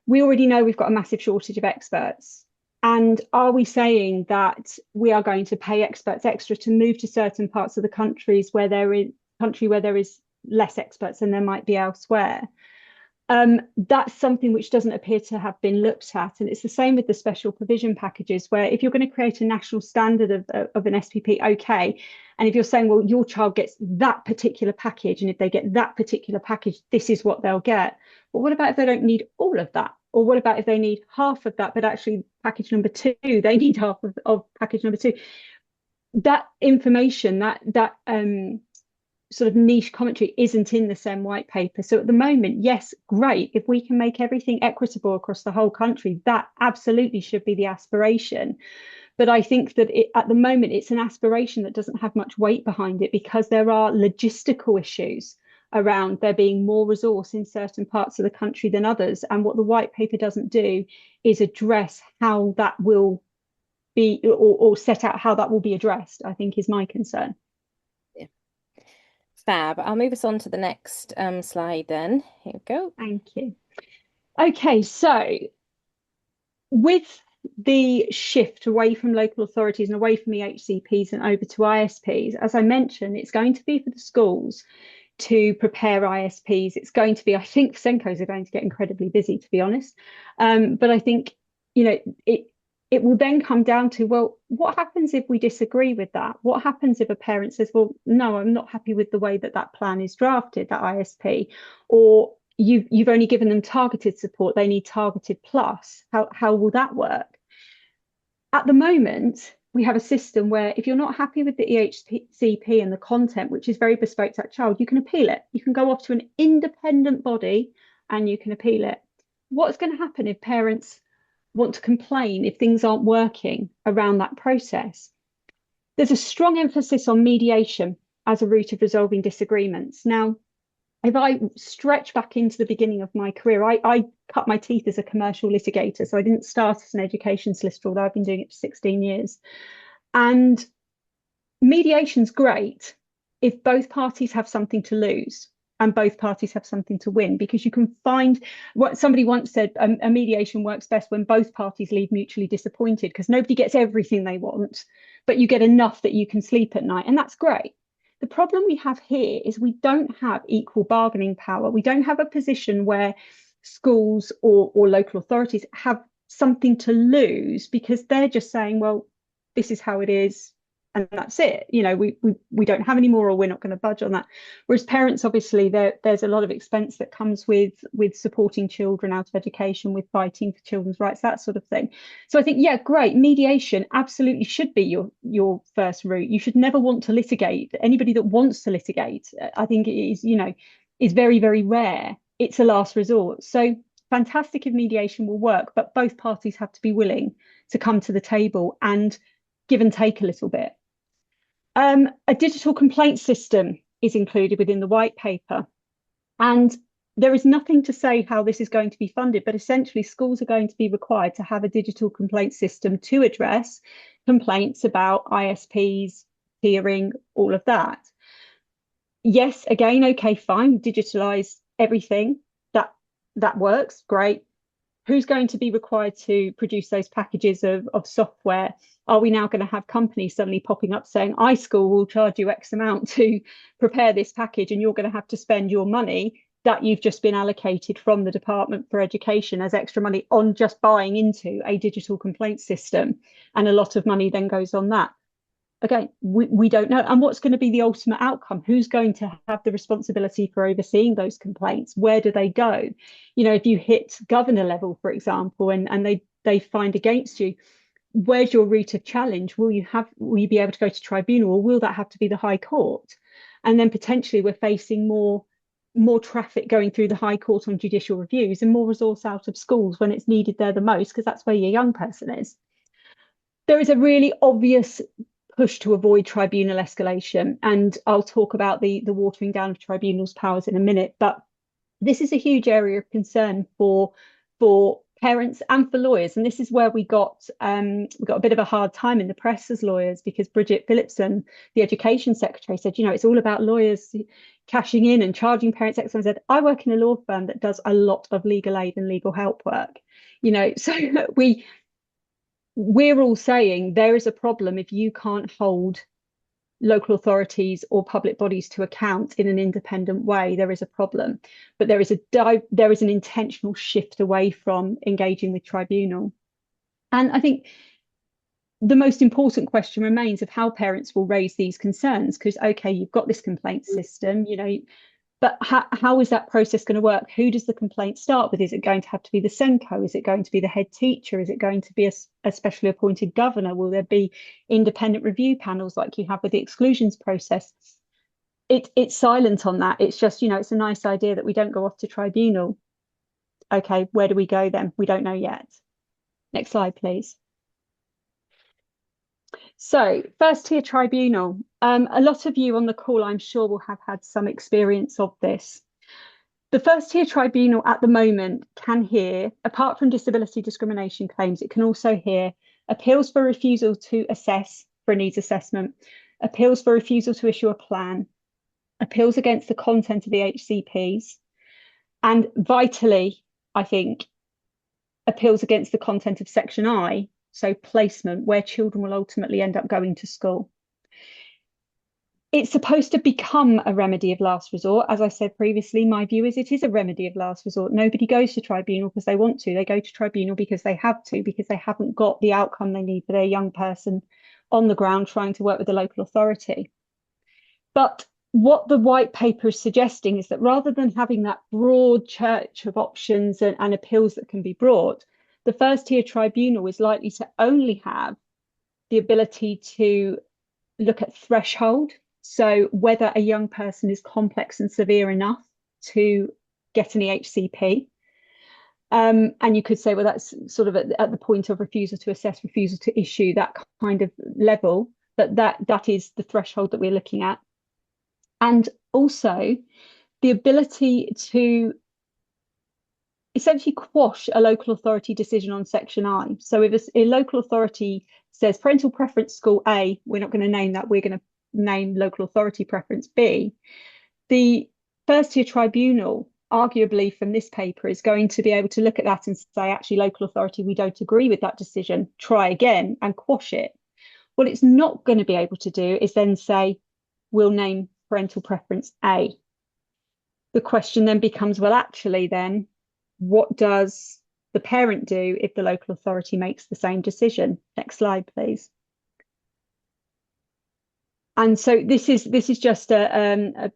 [SPEAKER 2] We already know we've got a massive shortage of experts. And are we saying that we are going to pay experts extra to move to certain parts of the countries where there is less experts than there might be elsewhere? That's something which doesn't appear to have been looked at. And it's the same with the special provision packages, where if you're going to create a national standard of an SPP, okay. And if you're saying, well, your child gets that particular package, and if they get that particular package, this is what they'll get. But what about if they don't need all of that? Or what about if they need half of that, but actually package number 2, they need half of package number 2? That information, that sort of niche commentary isn't in the SEM white paper. So at the moment, yes, great. If we can make everything equitable across the whole country, that absolutely should be the aspiration. But I think that at the moment, it's an aspiration that doesn't have much weight behind it, because there are logistical issues around there being more resource in certain parts of the country than others. And what the white paper doesn't do is address how that will be, or set out how that will be addressed, I think, is my concern.
[SPEAKER 1] Fab. I'll move us on to the next slide then. Here we go.
[SPEAKER 2] Thank you. Okay, so with the shift away from local authorities and away from EHCPs and over to ISPs, as I mentioned, it's going to be for the schools to prepare ISPs. It's going to be, I think Senkos are going to get incredibly busy, to be honest. But I think, it will then come down to, well, what happens if we disagree with that? What happens if a parent says, well, no, I'm not happy with the way that plan is drafted, that ISP, or you've only given them targeted support, they need targeted plus. How will that work? At the moment, we have a system where if you're not happy with the EHCP and the content, which is very bespoke to that child, you can appeal it. You can go off to an independent body and you can appeal it. What's going to happen if parents want to complain if things aren't working around that process? There's a strong emphasis on mediation as a route of resolving disagreements. Now, if I stretch back into the beginning of my career, I cut my teeth as a commercial litigator. So I didn't start as an education solicitor, although I've been doing it for 16 years. And mediation's great if both parties have something to lose and both parties have something to win, because you can find, what somebody once said, a mediation works best when both parties leave mutually disappointed, because nobody gets everything they want, but you get enough that you can sleep at night, and that's great. The problem we have here is we don't have equal bargaining power. We don't have a position where schools or local authorities have something to lose, because they're just saying, well, this is how it is, and that's it. We don't have any more, or we're not going to budge on that. Whereas parents, obviously, there's a lot of expense that comes with supporting children out of education, with fighting for children's rights, that sort of thing. So I think, yeah, great. Mediation absolutely should be your first route. You should never want to litigate. Anybody that wants to litigate, I think it is very, very rare. It's a last resort. So fantastic if mediation will work, but both parties have to be willing to come to the table and give and take a little bit. A digital complaint system is included within the white paper, and there is nothing to say how this is going to be funded, but essentially schools are going to be required to have a digital complaint system to address complaints about ISPs, tiering, all of that. Yes, again, okay, fine, digitalize everything. That works, great. Who's going to be required to produce those packages of software? Are we now going to have companies suddenly popping up saying, iSchool will charge you X amount to prepare this package and you're going to have to spend your money? that you've just been allocated from the Department for Education as extra money on just buying into a digital complaint system, and a lot of money then goes on that. Again, we don't know. And what's going to be the ultimate outcome? Who's going to have the responsibility for overseeing those complaints? Where do they go? You know, if you hit governor level, for example, and they find against you, where's your route of challenge? Will you be able to go to tribunal, or will that have to be the High Court? And then potentially we're facing more traffic going through the High Court on judicial reviews, and more resource out of schools when it's needed there the most, because that's where your young person is. There is a really obvious push to avoid tribunal escalation, and I'll talk about the watering down of tribunals' powers in a minute, but this is a huge area of concern for parents and for lawyers. And this is where we got a bit of a hard time in the press as lawyers, because Bridget Phillipson, the Education Secretary, said, you know, it's all about lawyers cashing in and charging parents X, Y, Z. I work in a law firm that does a lot of legal aid and legal help work, you know, so we're all saying there is a problem if you can't hold local authorities or public bodies to account in an independent way. There is a problem, but there is an intentional shift away from engaging with tribunal. And I think the most important question remains of how parents will raise these concerns, because okay, you've got this complaint system, you know, but how is that process going to work? Who does the complaint start with? Is it going to have to be the SENCO? Is it going to be the head teacher? Is it going to be a specially appointed governor? Will there be independent review panels like you have with the exclusions process? It's silent on that. It's just, you know, it's a nice idea that we don't go off to tribunal. Okay, where do we go then? We don't know yet. Next slide, please. So first tier tribunal, a lot of you on the call, I'm sure, will have had some experience of this. The first tier tribunal at the moment can hear, apart from disability discrimination claims, it can also hear appeals for refusal to assess for a needs assessment, appeals for refusal to issue a plan, appeals against the content of the HCPs, and vitally, I think, appeals against the content of Section I, so placement, where children will ultimately end up going to school. It's supposed to become a remedy of last resort. As I said previously, my view is it is a remedy of last resort. Nobody goes to tribunal because they want to. They go to tribunal because they have to, because they haven't got the outcome they need for their young person on the ground trying to work with the local authority. But what the white paper is suggesting is that rather than having that broad church of options and appeals that can be brought, the first tier tribunal is likely to only have the ability to look at threshold. So whether a young person is complex and severe enough to get an EHCP. And you could say, well, that's sort of at the point of refusal to assess, refusal to issue, that kind of level, but that is the threshold that we're looking at. And also the ability to essentially quash a local authority decision on Section I. So if a local authority says parental preference school A, we're not going to name that, we're going to name local authority preference B, the first tier tribunal, arguably from this paper, is going to be able to look at that and say, actually, local authority, we don't agree with that decision, try again and quash it. What it's not going to be able to do is then say, we'll name parental preference A. The question then becomes, well, actually, then what does the parent do if the local authority makes the same decision? Next slide, please. And so this is just a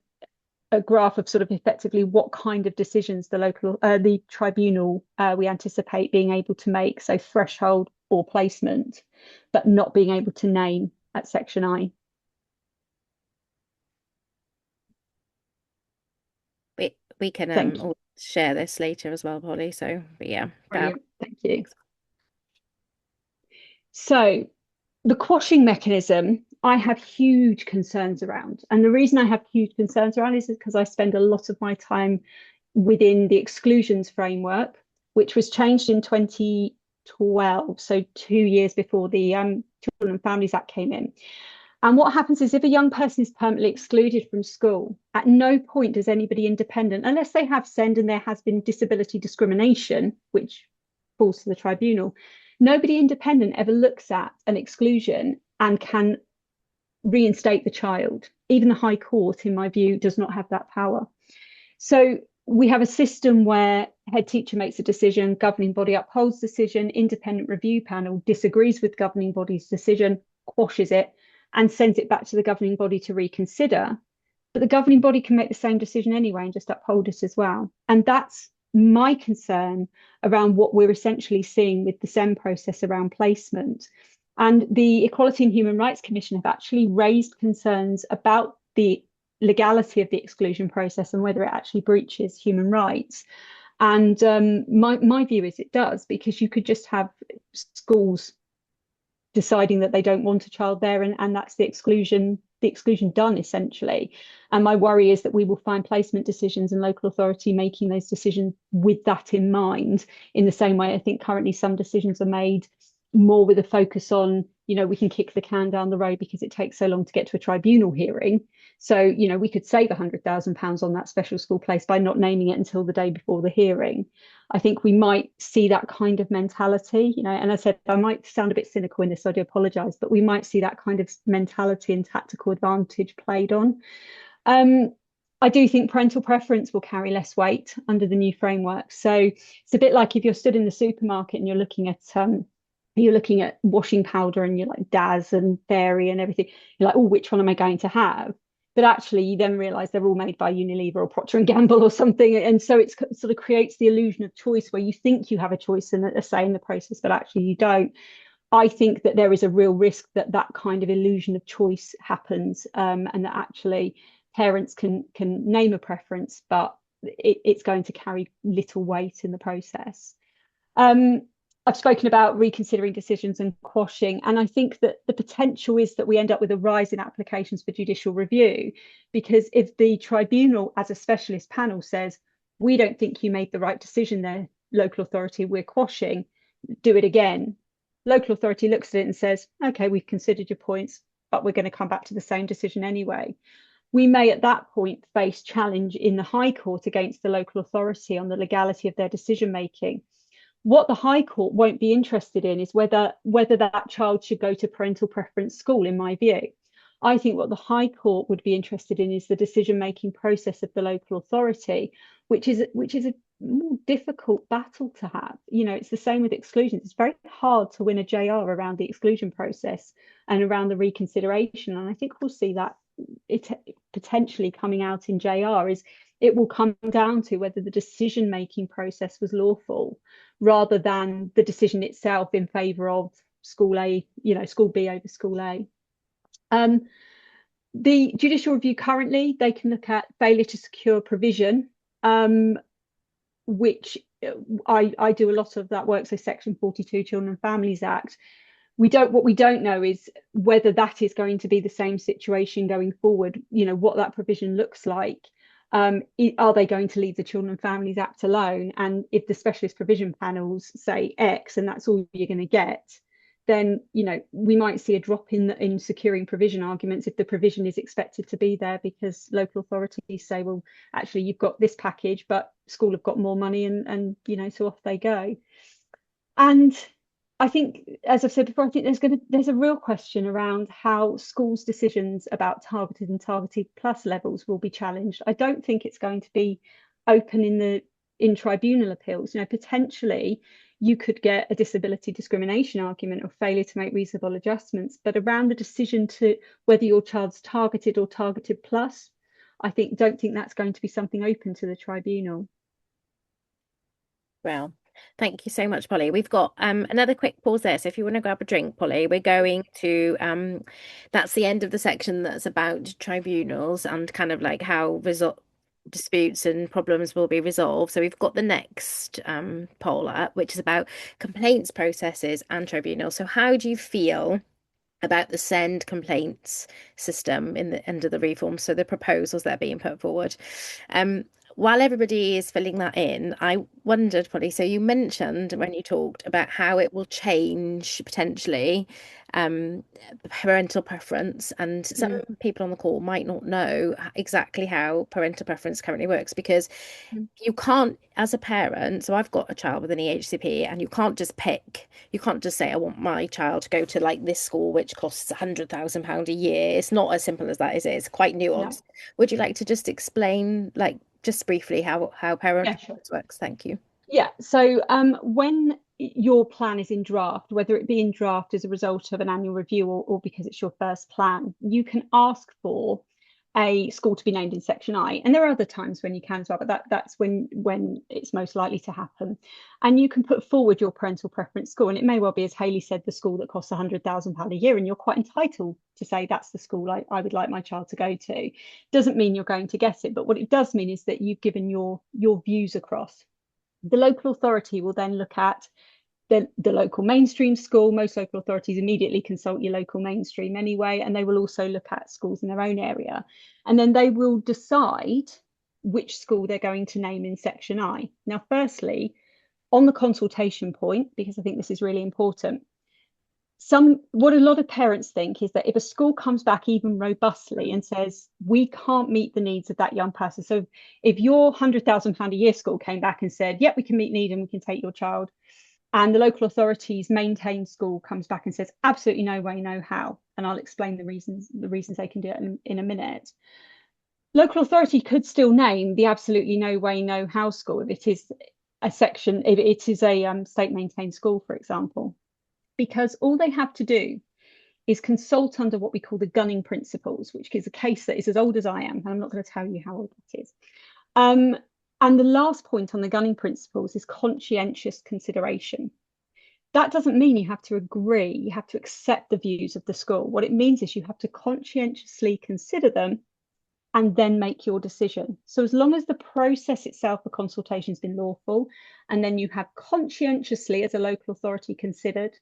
[SPEAKER 2] graph of sort of effectively what kind of decisions the tribunal we anticipate being able to make, so threshold or placement, but not being able to name at Section I.
[SPEAKER 1] We can all share this later as well, Polly. So, but yeah.
[SPEAKER 2] Brilliant. Thank you. So the quashing mechanism, I have huge concerns around. And the reason I have huge concerns around is because I spend a lot of my time within the exclusions framework, which was changed in 2012, so 2 years before the Children and Families Act came in. And what happens is if a young person is permanently excluded from school, at no point does anybody independent, unless they have SEND and there has been disability discrimination, which falls to the tribunal, nobody independent ever looks at an exclusion and can reinstate the child. Even the High Court, in my view, does not have that power. So we have a system where head teacher makes a decision, governing body upholds decision, independent review panel disagrees with governing body's decision, quashes it, and sends it back to the governing body to reconsider. But the governing body can make the same decision anyway and just uphold it as well. And that's my concern around what we're essentially seeing with the SEM process around placement. And the Equality and Human Rights Commission have actually raised concerns about the legality of the exclusion process and whether it actually breaches human rights. And my view is it does, because you could just have schools deciding that they don't want a child there, and that's the exclusion done essentially. And my worry is that we will find placement decisions and local authority making those decisions with that in mind, in the same way I think currently some decisions are made more with a focus on, we can kick the can down the road because it takes so long to get to a tribunal hearing. So, we could save £100,000 on that special school place by not naming it until the day before the hearing. I think we might see that kind of mentality, and I said, I might sound a bit cynical in this, so I do apologise, but we might see that kind of mentality and tactical advantage played on. I do think parental preference will carry less weight under the new framework. So it's a bit like if you're stood in the supermarket and you're looking at washing powder and you're like Daz and Fairy and everything. You're like, oh, which one am I going to have? But actually, you then realise they're all made by Unilever or Procter and Gamble or something. And so it sort of creates the illusion of choice where you think you have a choice and a say in the process, but actually you don't. I think that there is a real risk that that kind of illusion of choice happens, and that actually parents can name a preference, but it's going to carry little weight in the process. I've spoken about reconsidering decisions and quashing, and I think that the potential is that we end up with a rise in applications for judicial review, because if the tribunal as a specialist panel says, we don't think you made the right decision there, local authority, we're quashing, do it again. Local authority looks at it and says, okay, we've considered your points, but we're going to come back to the same decision anyway. We may at that point face challenge in the High Court against the local authority on the legality of their decision making. What the High Court won't be interested in is whether that child should go to parental preference school, in my view. I think what the High Court would be interested in is the decision-making process of the local authority, which is a more difficult battle to have. It's the same with exclusions. It's very hard to win a JR around the exclusion process and around the reconsideration. And I think we'll see that it potentially coming out in JR is it will come down to whether the decision-making process was lawful rather than the decision itself in favour of school A, school B over school A. The judicial review currently, they can look at failure to secure provision, which I do a lot of that work, so Section 42 Children and Families Act. What we don't know is whether that is going to be the same situation going forward, what that provision looks like. Are they going to leave the Children and Families Act alone? And if the specialist provision panels say X and that's all you're going to get, then we might see a drop in securing provision arguments if the provision is expected to be there, because local authorities say, well, actually you've got this package, but school have got more money, and so off they go. And I think, as I've said before, I think there's a real question around how schools' decisions about targeted and targeted plus levels will be challenged. I don't think it's going to be open in tribunal appeals. Potentially you could get a disability discrimination argument or failure to make reasonable adjustments, but around the decision to whether your child's targeted or targeted plus, don't think that's going to be something open to the tribunal.
[SPEAKER 1] Well, thank you so much, Polly. We've got another quick pause there. So if you want to grab a drink, Polly, we're going to that's the end of the section that's about tribunals and kind of like how disputes and problems will be resolved. So we've got the next poll up, which is about complaints processes and tribunals. So how do you feel about the send complaints system under the reform? So the proposals that are being put forward. While everybody is filling that in, I wondered, Polly, so you mentioned when you talked about how it will change potentially parental preference, and some people on the call might not know exactly how parental preference currently works, because you can't, as a parent, so I've got a child with an EHCP, and you can't just say, I want my child to go to like this school which costs £100,000 a year. It's not as simple as that, is it? It's quite nuanced. No. Would you like to just explain like just briefly how
[SPEAKER 2] Yeah, sure.
[SPEAKER 1] parent works. Thank you.
[SPEAKER 2] Yeah, so when your plan is in draft, whether it be in draft as a result of an annual review or because it's your first plan, you can ask for a school to be named in section I. And there are other times when you can as well, but that's when it's most likely to happen. And you can put forward your parental preference school. And it may well be, as Hayley said, the school that costs £100,000 a year, and you're quite entitled to say that's the school I would like my child to go to. Doesn't mean you're going to get it, but what it does mean is that you've given your views across. The local authority will then look at the local mainstream school. Most local authorities immediately consult your local mainstream anyway, and they will also look at schools in their own area. And then they will decide which school they're going to name in section I. Now, firstly, on the consultation point, because I think this is really important, what a lot of parents think is that if a school comes back even robustly and says we can't meet the needs of that young person, so if your £100,000 a year school came back and said, yep, we can meet need and we can take your child, and the local authority's maintained school comes back and says absolutely no way, no how, and I'll explain the reasons they can do it in a minute. Local authority could still name the absolutely no way, no how school if it is a state maintained school, for example, because all they have to do is consult under what we call the gunning principles, which is a case that is as old as I am, and I'm not going to tell you how old that is. And the last point on the gunning principles is conscientious consideration. That doesn't mean you have to agree, you have to accept the views of the school. What it means is you have to conscientiously consider them and then make your decision. So as long as the process itself for consultation has been lawful, and then you have conscientiously, as a local authority, considered,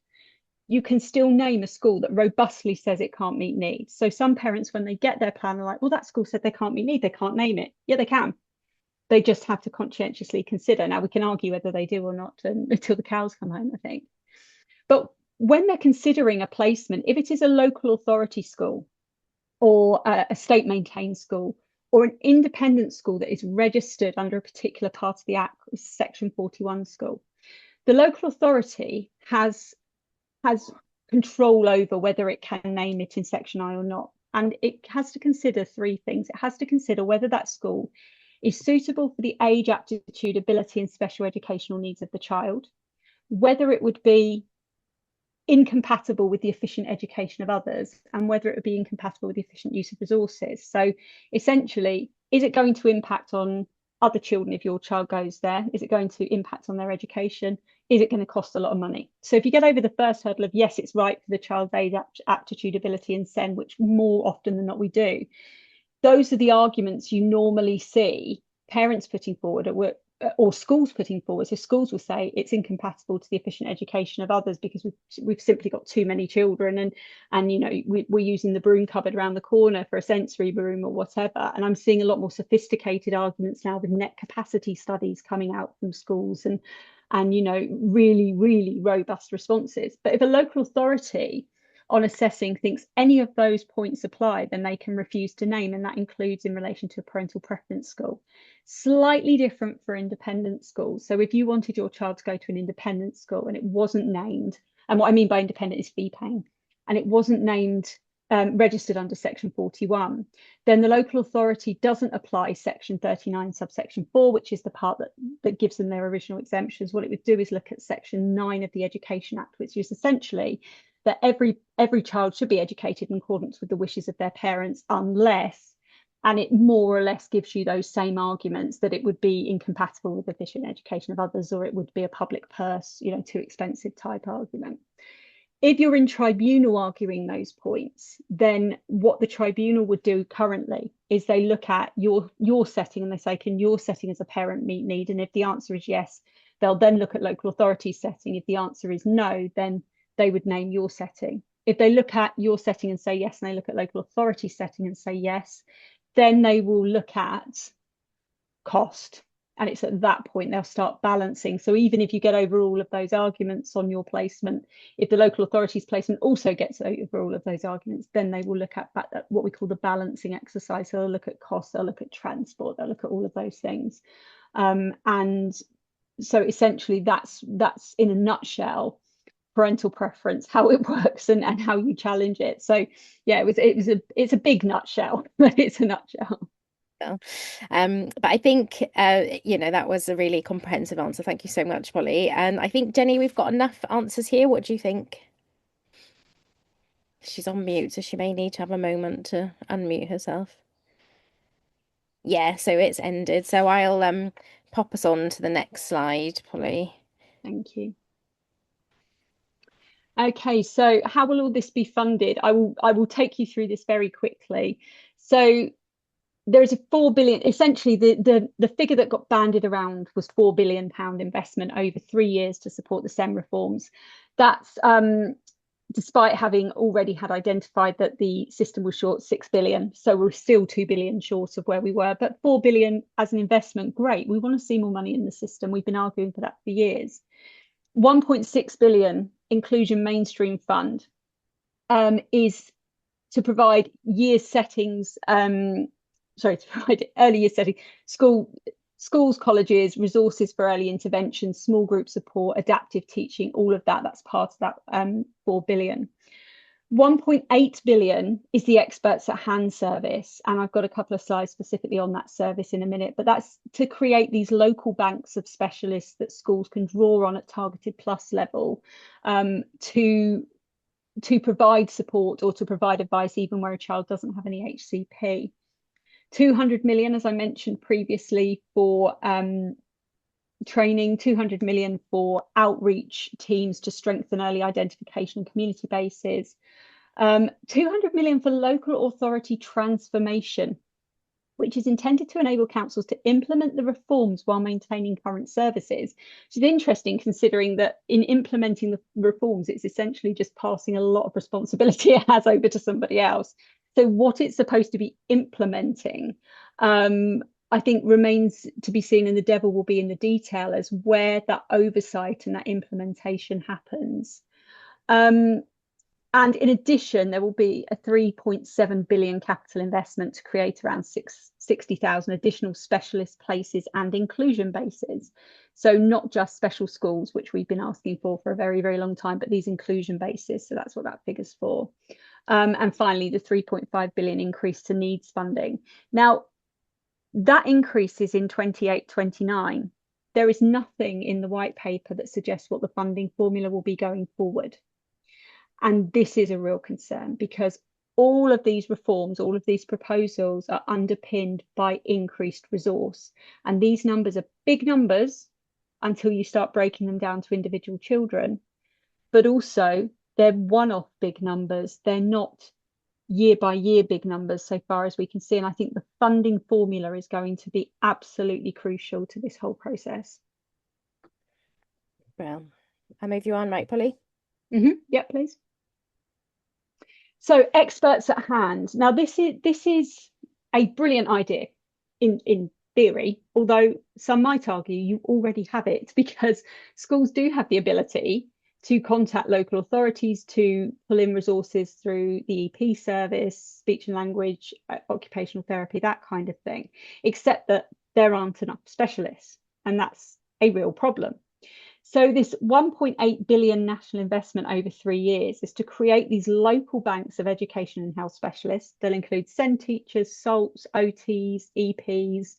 [SPEAKER 2] you can still name a school that robustly says it can't meet needs. So some parents, when they get their plan, are like, well, that school said they can't meet need, they can't name it. Yeah, they can. They just have to conscientiously consider. Now, we can argue whether they do or not until the cows come home, I think. But when they're considering a placement, if it is a local authority school or a state maintained school or an independent school that is registered under a particular part of the Act, section 41 school, the local authority has control over whether it can name it in section I or not. And it has to consider three things. It has to consider whether that school is suitable for the age, aptitude, ability, and special educational needs of the child, whether it would be incompatible with the efficient education of others, and whether it would be incompatible with the efficient use of resources. So essentially, is it going to impact on other children if your child goes there? Is it going to impact on their education? Is it going to cost a lot of money? So if you get over the first hurdle of yes, it's right for the child's age, aptitude, ability, and SEN, which more often than not we do, those are the arguments you normally see parents putting forward or schools putting forward. So schools will say it's incompatible to the efficient education of others because we've simply got too many children, and you know we're using the broom cupboard around the corner for a sensory room or whatever. And I'm seeing a lot more sophisticated arguments now with net capacity studies coming out from schools and you know really, really robust responses. But if a local authority on assessing thinks any of those points apply, then they can refuse to name, and that includes in relation to a parental preference school. Slightly different for independent schools. So if you wanted your child to go to an independent school and it wasn't named, and what I mean by independent is fee paying, and it wasn't named registered under section 41, then the local authority doesn't apply section 39 subsection 4, which is the part that gives them their original exemptions. What it would do is look at section 9 of the Education Act, which is essentially that every child should be educated in accordance with the wishes of their parents, unless, and it more or less gives you those same arguments, that it would be incompatible with efficient education of others, or it would be a public purse, you know, too expensive type argument. If you're in tribunal arguing those points, then what the tribunal would do currently is they look at your setting and they say, can your setting as a parent meet need? And if the answer is yes, they'll then look at local authority setting. If the answer is no, then they would name your setting. If they look at your setting and say yes, and they look at local authority setting and say yes, then they will look at cost. And it's at that point they'll start balancing. So even if you get over all of those arguments on your placement, if the local authority's placement also gets over all of those arguments, then they will look at what we call the balancing exercise. So they'll look at cost, they'll look at transport, they'll look at all of those things. And so essentially that's in a nutshell parental preference, how it works and how you challenge it. So yeah, it's a big nutshell, but it's a nutshell.
[SPEAKER 1] Well, but I think that was a really comprehensive answer. Thank you so much, Polly. And I think Jenny, we've got enough answers here. What do you think? She's on mute, so she may need to have a moment to unmute herself. Yeah, so it's ended. So I'll pop us on to the next slide, Polly.
[SPEAKER 2] Thank you. Okay, so how will all this be funded? I will take you through this very quickly. So there is a 4 billion, essentially the figure that got banded around was £4 billion investment over 3 years to support the SEM reforms. That's despite having already had identified that the system was short 6 billion. So we're still 2 billion short of where we were, but 4 billion as an investment, great. We want to see more money in the system. We've been arguing for that for years. 1.6 billion inclusion mainstream fund is to provide year settings, to provide early year setting, schools, colleges, resources for early intervention, small group support, adaptive teaching, all of that. That's part of that 4 billion. 1.8 billion is the experts at hand service. And I've got a couple of slides specifically on that service in a minute, but that's to create these local banks of specialists that schools can draw on at targeted plus level to provide support or to provide advice even where a child doesn't have any HCP. 200 million, as I mentioned previously, for training, 200 million for outreach teams to strengthen early identification and community bases, 200 million for local authority transformation, which is intended to enable councils to implement the reforms while maintaining current services. Which is interesting considering that in implementing the reforms, it's essentially just passing a lot of responsibility it has over to somebody else. So what it's supposed to be implementing, I think remains to be seen, and the devil will be in the detail as where that oversight and that implementation happens. And in addition, there will be a 3.7 billion capital investment to create around 60,000 additional specialist places and inclusion bases. So not just special schools, which we've been asking for a very, very long time, but these inclusion bases. So that's what that figure's for. And finally, the 3.5 billion increase to needs funding. Now, that increase is in 28-29. There is nothing in the white paper that suggests what the funding formula will be going forward. And this is a real concern because all of these reforms, all of these proposals are underpinned by increased resource. And these numbers are big numbers until you start breaking them down to individual children. But also, they're one-off big numbers. They're not year by year big numbers so far as we can see. And I think the funding formula is going to be absolutely crucial to this whole process.
[SPEAKER 1] Well, I move you on, right, Polly?
[SPEAKER 2] Yeah, please. So experts at hand. Now, this is a brilliant idea in theory, although some might argue you already have it because schools do have the ability to contact local authorities to pull in resources through the EP service, speech and language, occupational therapy, that kind of thing, except that there aren't enough specialists, and that's a real problem. So this 1.8 billion national investment over 3 years is to create these local banks of education and health specialists. They'll include SEND teachers, SALTs, OTs, EPs,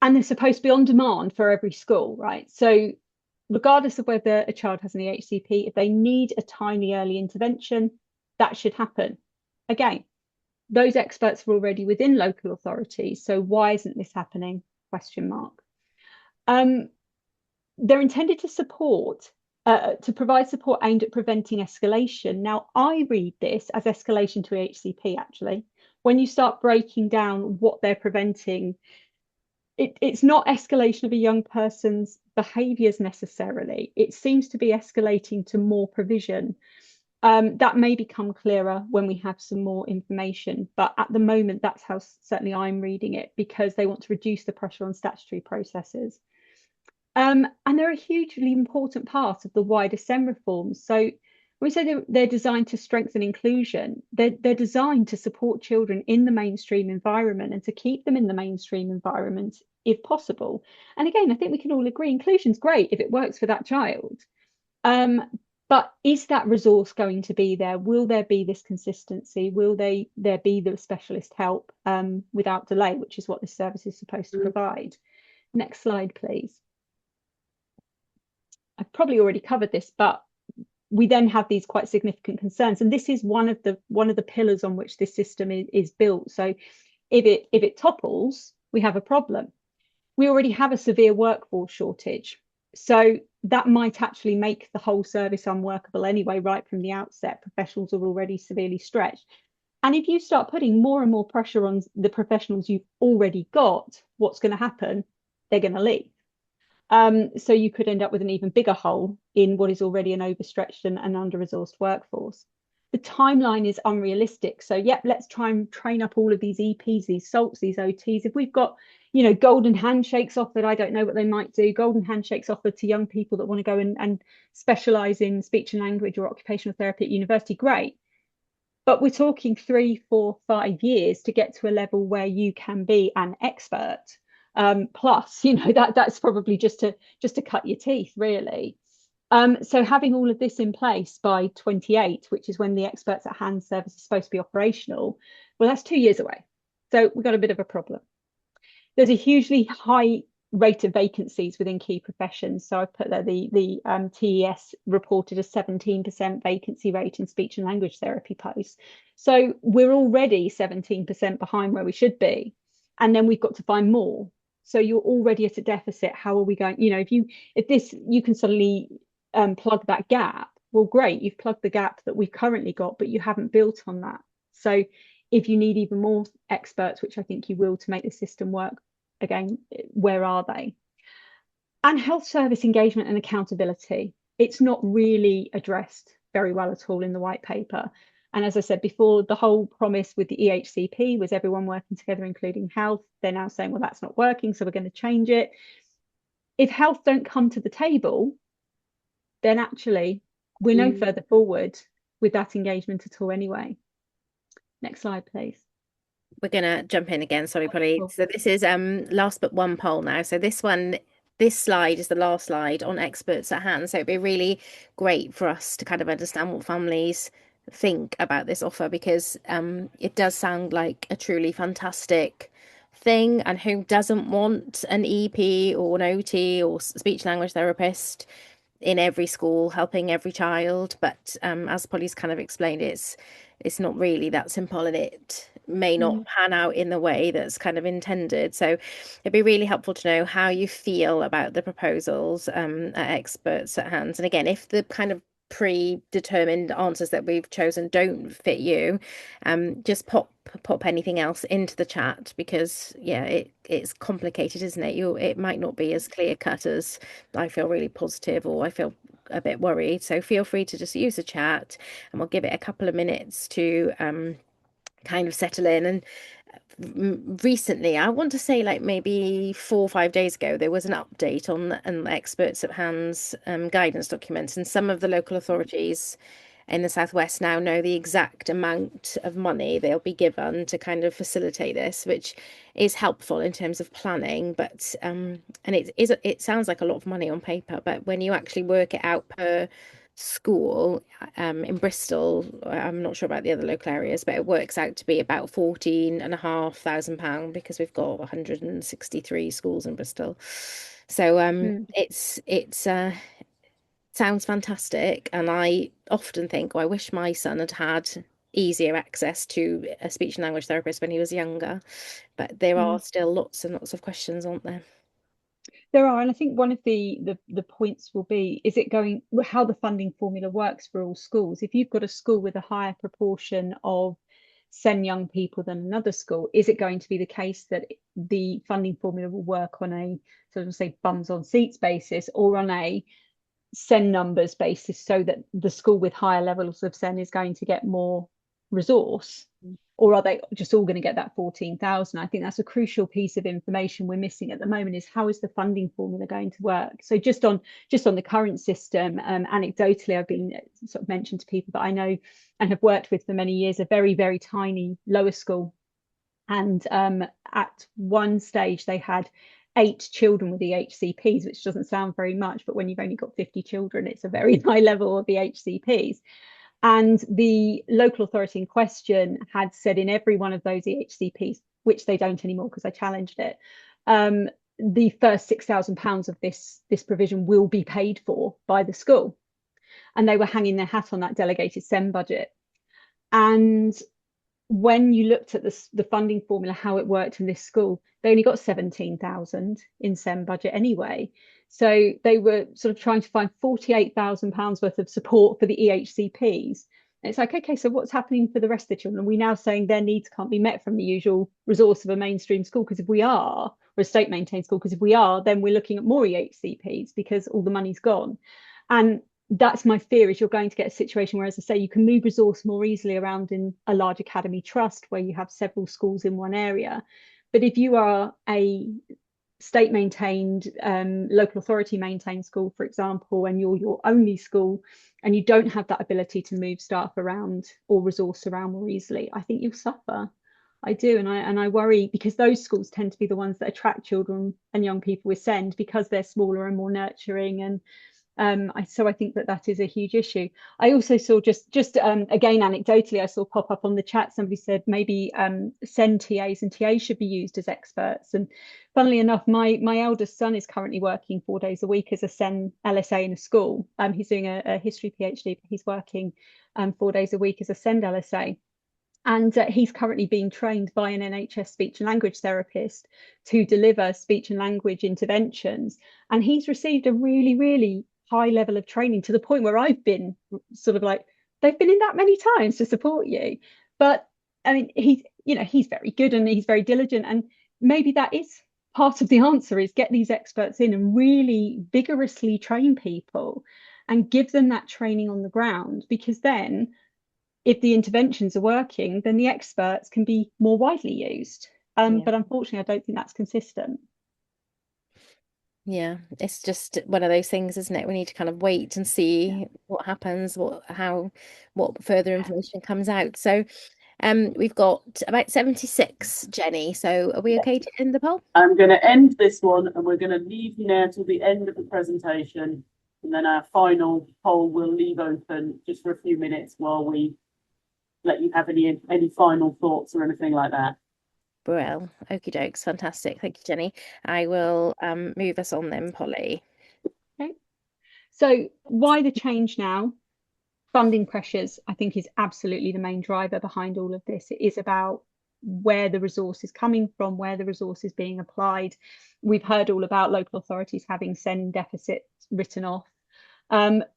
[SPEAKER 2] and they're supposed to be on demand for every school, right? So regardless of whether a child has an EHCP, if they need a timely early intervention, that should happen. Again, those experts are already within local authorities, so why isn't this happening? Question mark. They're intended to support, to provide support aimed at preventing escalation. Now, I read this as escalation to EHCP, actually. When you start breaking down what they're preventing, it's not escalation of a young person's behaviours necessarily. It seems to be escalating to more provision. That may become clearer when we have some more information, but at the moment, that's how certainly I'm reading it, because they want to reduce the pressure on statutory processes. And they're a hugely important part of the wider SEM reforms. So we say they're designed to strengthen inclusion. They're designed to support children in the mainstream environment and to keep them in the mainstream environment if possible. And again, I think we can all agree inclusion's great if it works for that child. But is that resource going to be there? Will there be this consistency? Will there be the specialist help without delay, which is what this service is supposed to provide? Next slide, please. I've probably already covered this, but we then have these quite significant concerns, and this is one of the pillars on which this system is built. So if it topples, we have a problem. We already have a severe workforce shortage, so that might actually make the whole service unworkable anyway, right from the outset. Professionals are already severely stretched, and if you start putting more and more pressure on the professionals you've already got, what's going to happen? They're going to leave. So you could end up with an even bigger hole in what is already an overstretched and under-resourced workforce. The timeline is unrealistic. So, yep, let's try and train up all of these EPs, these SALTs, these OTs. If we've got, golden handshakes offered, I don't know what they might do. Golden handshakes offered to young people that want to go and specialise in speech and language or occupational therapy at university, great. But we're talking 3, 4, 5 years to get to a level where you can be an expert. Plus, that's probably just to cut your teeth, really. So having all of this in place by 28, which is when the experts at hand service is supposed to be operational, well, that's 2 years away. So we've got a bit of a problem. There's a hugely high rate of vacancies within key professions. So I've put there the TES reported a 17% vacancy rate in speech and language therapy posts. So we're already 17% behind where we should be. And then we've got to find more. So you're already at a deficit. How are we going? If you can suddenly plug that gap, well, great, you've plugged the gap that we've currently got, but you haven't built on that. So if you need even more experts, which I think you will, to make the system work, again, where are they? And health service engagement and accountability, it's not really addressed very well at all in the white paper. And as I said before, the whole promise with the EHCP was everyone working together, including health. They're now saying, well, that's not working, so we're going to change it. If health don't come to the table, then actually we're no further forward with that engagement at all anyway. Next slide, please.
[SPEAKER 1] We're going to jump in again. Sorry, Polly.
[SPEAKER 2] Cool.
[SPEAKER 1] So this is last but one poll now. So this slide is the last slide on experts at hand. So it'd be really great for us to kind of understand what families think about this offer, because it does sound like a truly fantastic thing. And who doesn't want an EP or an OT or speech language therapist in every school helping every child? But as Polly's kind of explained, it's not really that simple, and it may not pan out in the way that's kind of intended. So it'd be really helpful to know how you feel about the proposals at experts at hand. And again, if the kind of predetermined answers that we've chosen don't fit you, just pop anything else into the chat, because it's complicated, isn't it? It might not be as clear cut as I feel really positive or I feel a bit worried. So feel free to just use the chat, and we'll give it a couple of minutes to kind of settle in. And recently, I want to say like maybe 4 or 5 days ago, there was an update on the experts at hand's guidance documents, and some of the local authorities in the southwest now know the exact amount of money they'll be given to kind of facilitate this, which is helpful in terms of planning. But and it sounds like a lot of money on paper, but when you actually work it out per school in Bristol, I'm not sure about the other local areas, but it works out to be about £14,500, because we've got 163 schools in Bristol. So it's sounds fantastic, and I often think, I wish my son had easier access to a speech and language therapist when he was younger. But there are still lots and lots of questions, aren't there?
[SPEAKER 2] There are, and I think one of the points will be, is it going, how the funding formula works for all schools. If you've got a school with a higher proportion of SEN young people than another school, is it going to be the case that the funding formula will work on a sort of say bums on seats basis, or on a SEN numbers basis, so that the school with higher levels of SEN is going to get more resource? Or are they just all going to get that 14,000? I think that's a crucial piece of information we're missing at the moment, is how is the funding formula going to work? So just on the current system, anecdotally, I've been sort of mentioned to people that I know and have worked with for many years, a very, very tiny lower school. And at one stage they had 8 children with EHCPs, which doesn't sound very much, but when you've only got 50 children, it's a very high level of EHCPs. And the local authority in question had said in every one of those EHCPs, which they don't anymore because I challenged it, the first £6,000 of this provision will be paid for by the school. And they were hanging their hat on that delegated SEN budget. And when you looked at the funding formula, how it worked in this school, they only got 17,000 in SEN budget anyway. So they were sort of trying to find £48,000 worth of support for the EHCPs. And it's like, okay, so what's happening for the rest of the children? Are we now saying their needs can't be met from the usual resource of a mainstream school? Because if we are, or a state maintained school, because if we are, then we're looking at more EHCPs because all the money's gone. And that's my fear, is you're going to get a situation where, as I say, you can move resource more easily around in a large academy trust where you have several schools in one area. But if you are a state maintained, local authority maintained school, for example, and you're your only school and you don't have that ability to move staff around or resource around more easily, I think you'll suffer. I do, and I worry, because those schools tend to be the ones that attract children and young people with SEND because they're smaller and more nurturing. And so I think that is a huge issue. I also saw just again anecdotally, I saw pop up on the chat, somebody said maybe SEN TAs and TAs should be used as experts. And funnily enough, my eldest son is currently working 4 days a week as a SEN LSA in a school. He's doing a history PhD, but he's working 4 days a week as a SEND LSA. And he's currently being trained by an NHS speech and language therapist to deliver speech and language interventions. And he's received a really, really high level of training, to the point where I've been sort of like, they've been in that many times to support you. But I mean, he's very good and he's very diligent. And maybe that is part of the answer, is get these experts in and really vigorously train people and give them that training on the ground, because then if the interventions are working, then the experts can be more widely used. But unfortunately, I don't think that's consistent.
[SPEAKER 1] Yeah, it's just one of those things, isn't it? We need to kind of wait and see what happens, what further information comes out. So we've got about 76, Jenny. So are we okay to end the poll?
[SPEAKER 3] I'm going to end this one, and we're going to leave you now till the end of the presentation, and then our final poll we'll leave open just for a few minutes while we let you have any final thoughts or anything like that.
[SPEAKER 1] Well, okie dokes, fantastic. Thank you, Jenny. I will move us on then, Polly.
[SPEAKER 2] Okay. So why the change now? Funding pressures, I think, is absolutely the main driver behind all of this. It is about where the resource is coming from, where the resource is being applied. We've heard all about local authorities having SEND deficits written off.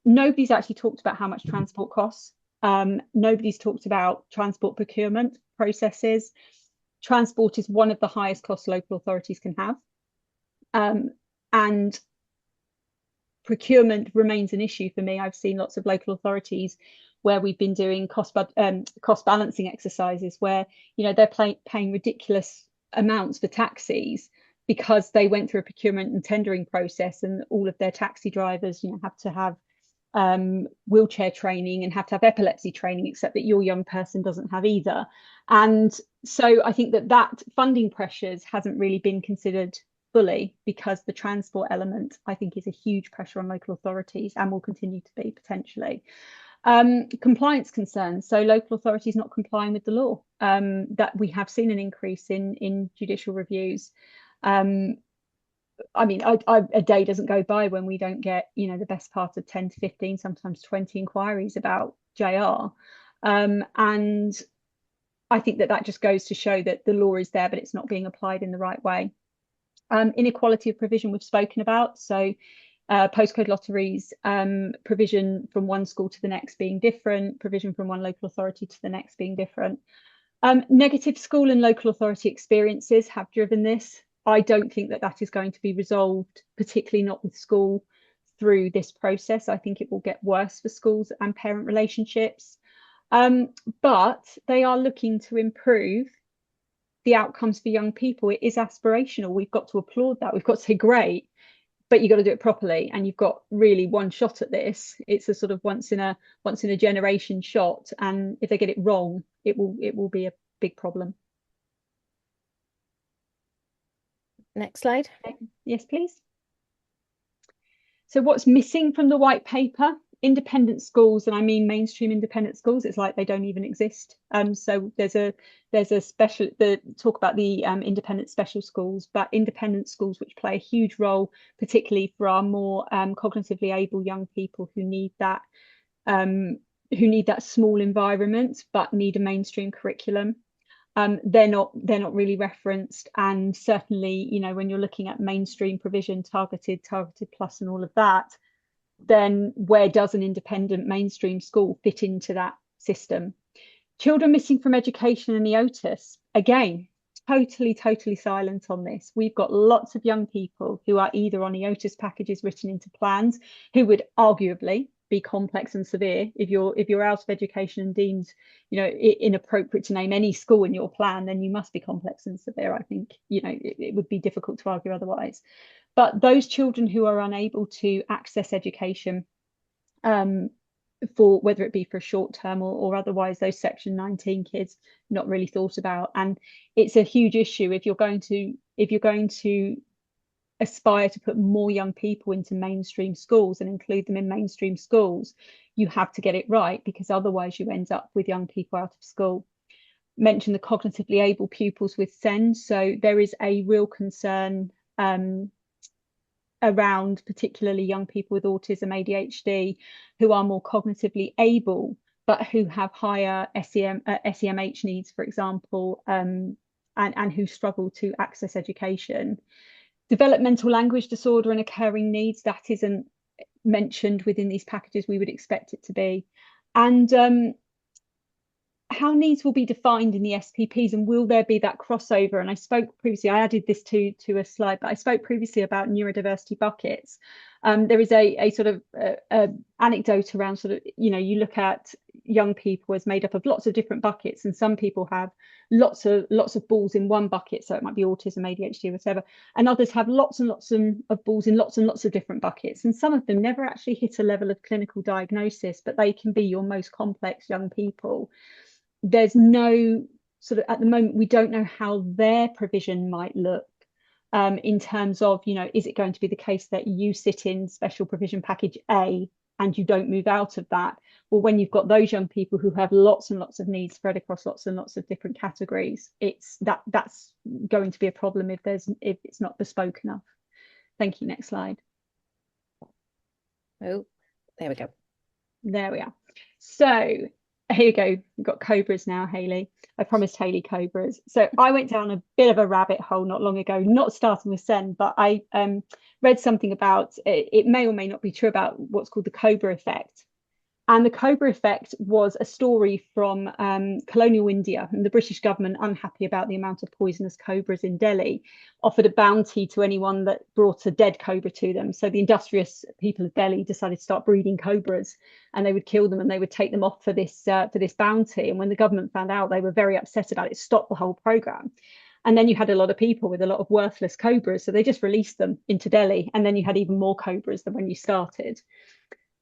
[SPEAKER 2] Nobody's actually talked about how much transport costs. Nobody's talked about transport procurement processes. Transport is one of the highest costs local authorities can have. And procurement remains an issue for me. I've seen lots of local authorities where we've been doing cost balancing exercises where, they're paying ridiculous amounts for taxis because they went through a procurement and tendering process, and all of their taxi drivers, have to have wheelchair training and have to have epilepsy training, except that your young person doesn't have either. And so I think that funding pressures hasn't really been considered fully, because the transport element, I think, is a huge pressure on local authorities and will continue to be potentially. Compliance concerns, so local authorities not complying with the law, that we have seen an increase in judicial reviews. I mean, a day doesn't go by when we don't get, the best part of 10 to 15, sometimes 20 inquiries about JR. And I think that just goes to show that the law is there, but it's not being applied in the right way. Inequality of provision we've spoken about. So postcode lotteries, provision from one school to the next being different, provision from one local authority to the next being different. Negative school and local authority experiences have driven this. I don't think that is going to be resolved, particularly not with school, through this process. I think it will get worse for schools and parent relationships. But they are looking to improve the outcomes for young people. It is aspirational. We've got to applaud that. We've got to say, great, but you've got to do it properly. And you've got really one shot at this. It's a sort of once in a generation shot. And if they get it wrong, it will be a big problem.
[SPEAKER 1] Next slide.
[SPEAKER 2] Yes, please. So what's missing from the white paper? Independent schools, and I mean mainstream independent schools. It's like they don't even exist. So there's a special talk about the independent special schools, but independent schools which play a huge role, particularly for our more cognitively able young people who need that small environment but need a mainstream curriculum. They're not really referenced, and certainly, you know, when you're looking at mainstream provision, targeted plus, and all of that, then where does an independent mainstream school fit into that system? Children missing from education and the OTIS, again, totally silent on this. We've got lots of young people who are either on EOTIS packages written into plans, who would arguably be complex and severe. If you're out of education and deemed, you know, inappropriate to name any school in your plan, then you must be complex and severe. I think, you know, it would be difficult to argue otherwise. But those children who are unable to access education, for whether it be for a short term or otherwise, those section 19 kids, not really thought about. And it's a huge issue if you're going to aspire to put more young people into mainstream schools and include them in mainstream schools, you have to get it right, because otherwise you end up with young people out of school. Mention the cognitively able pupils with SEND. So there is a real concern around particularly young people with autism, ADHD, who are more cognitively able, but who have higher SEMH needs, for example, and who struggle to access education. Developmental language disorder and occurring needs, that isn't mentioned within these packages. We would expect it to be. And how needs will be defined in the SPPs, and will there be that crossover? And I spoke previously, I added this to a slide, but I spoke previously about neurodiversity buckets. There is a sort of anecdote around sort of, you know, you look at young people as made up of lots of different buckets, and some people have lots of balls in one bucket, so it might be autism, ADHD, whatever, and others have lots and lots of balls in lots and lots of different buckets, and some of them never actually hit a level of clinical diagnosis, but they can be your most complex young people. There's no sort of, at the moment, we don't know how their provision might look, in terms of, you know, is it going to be the case that you sit in special provision package A and you don't move out of that? Well, when you've got those young people who have lots and lots of needs spread across lots and lots of different categories, that's going to be a problem if it's not bespoke enough. Thank you. Next slide.
[SPEAKER 1] Oh, there we go.
[SPEAKER 2] There we are. So here you go. We've got cobras now, Hayley. I promised Hayley cobras. So I went down a bit of a rabbit hole not long ago, not starting with SEN, but I read something about, it may or may not be true, about what's called the cobra effect. And the cobra effect was a story from colonial India, and the British government, unhappy about the amount of poisonous cobras in Delhi, offered a bounty to anyone that brought a dead cobra to them. So the industrious people of Delhi decided to start breeding cobras, and they would kill them and they would take them off for this bounty. And when the government found out, they were very upset about it, stopped the whole program. And then you had a lot of people with a lot of worthless cobras, so they just released them into Delhi, and then you had even more cobras than when you started.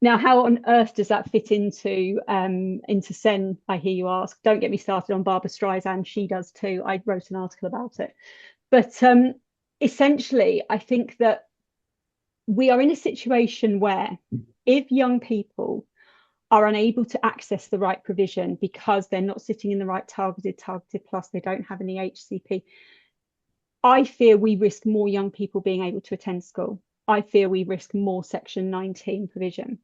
[SPEAKER 2] Now, how on earth does that fit into SEN, I hear you ask? Don't get me started on Barbara Streisand. She does too. I wrote an article about it. But essentially, I think that we are in a situation where if young people are unable to access the right provision because they're not sitting in the right targeted plus, they don't have any HCP, I fear we risk more young people being able to attend school. I fear we risk more section 19 provision.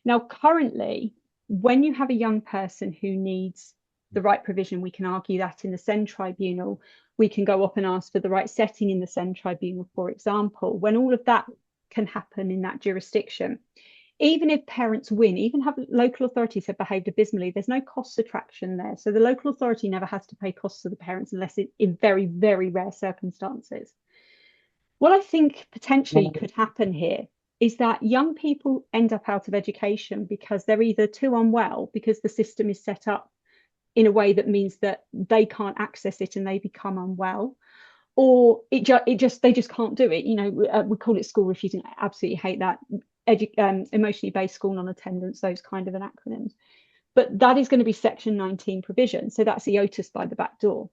[SPEAKER 2] Now, currently, when you have a young person who needs the right provision, we can argue that in the SEN tribunal. We can go up and ask for the right setting in the SEN tribunal, for example, when all of that can happen in that jurisdiction. Even if parents win, even if local authorities have behaved abysmally, there's no cost attraction there. So the local authority never has to pay costs to the parents unless in very, very rare circumstances. What I think potentially could happen here is that young people end up out of education because they're either too unwell, because the system is set up in a way that means that they can't access it and they become unwell, or they just can't do it. You know, we call it school refusing. I absolutely hate that. Emotionally based school non-attendance, those kind of acronyms. But that is going to be section 19 provision. So that's the OTIS by the back door.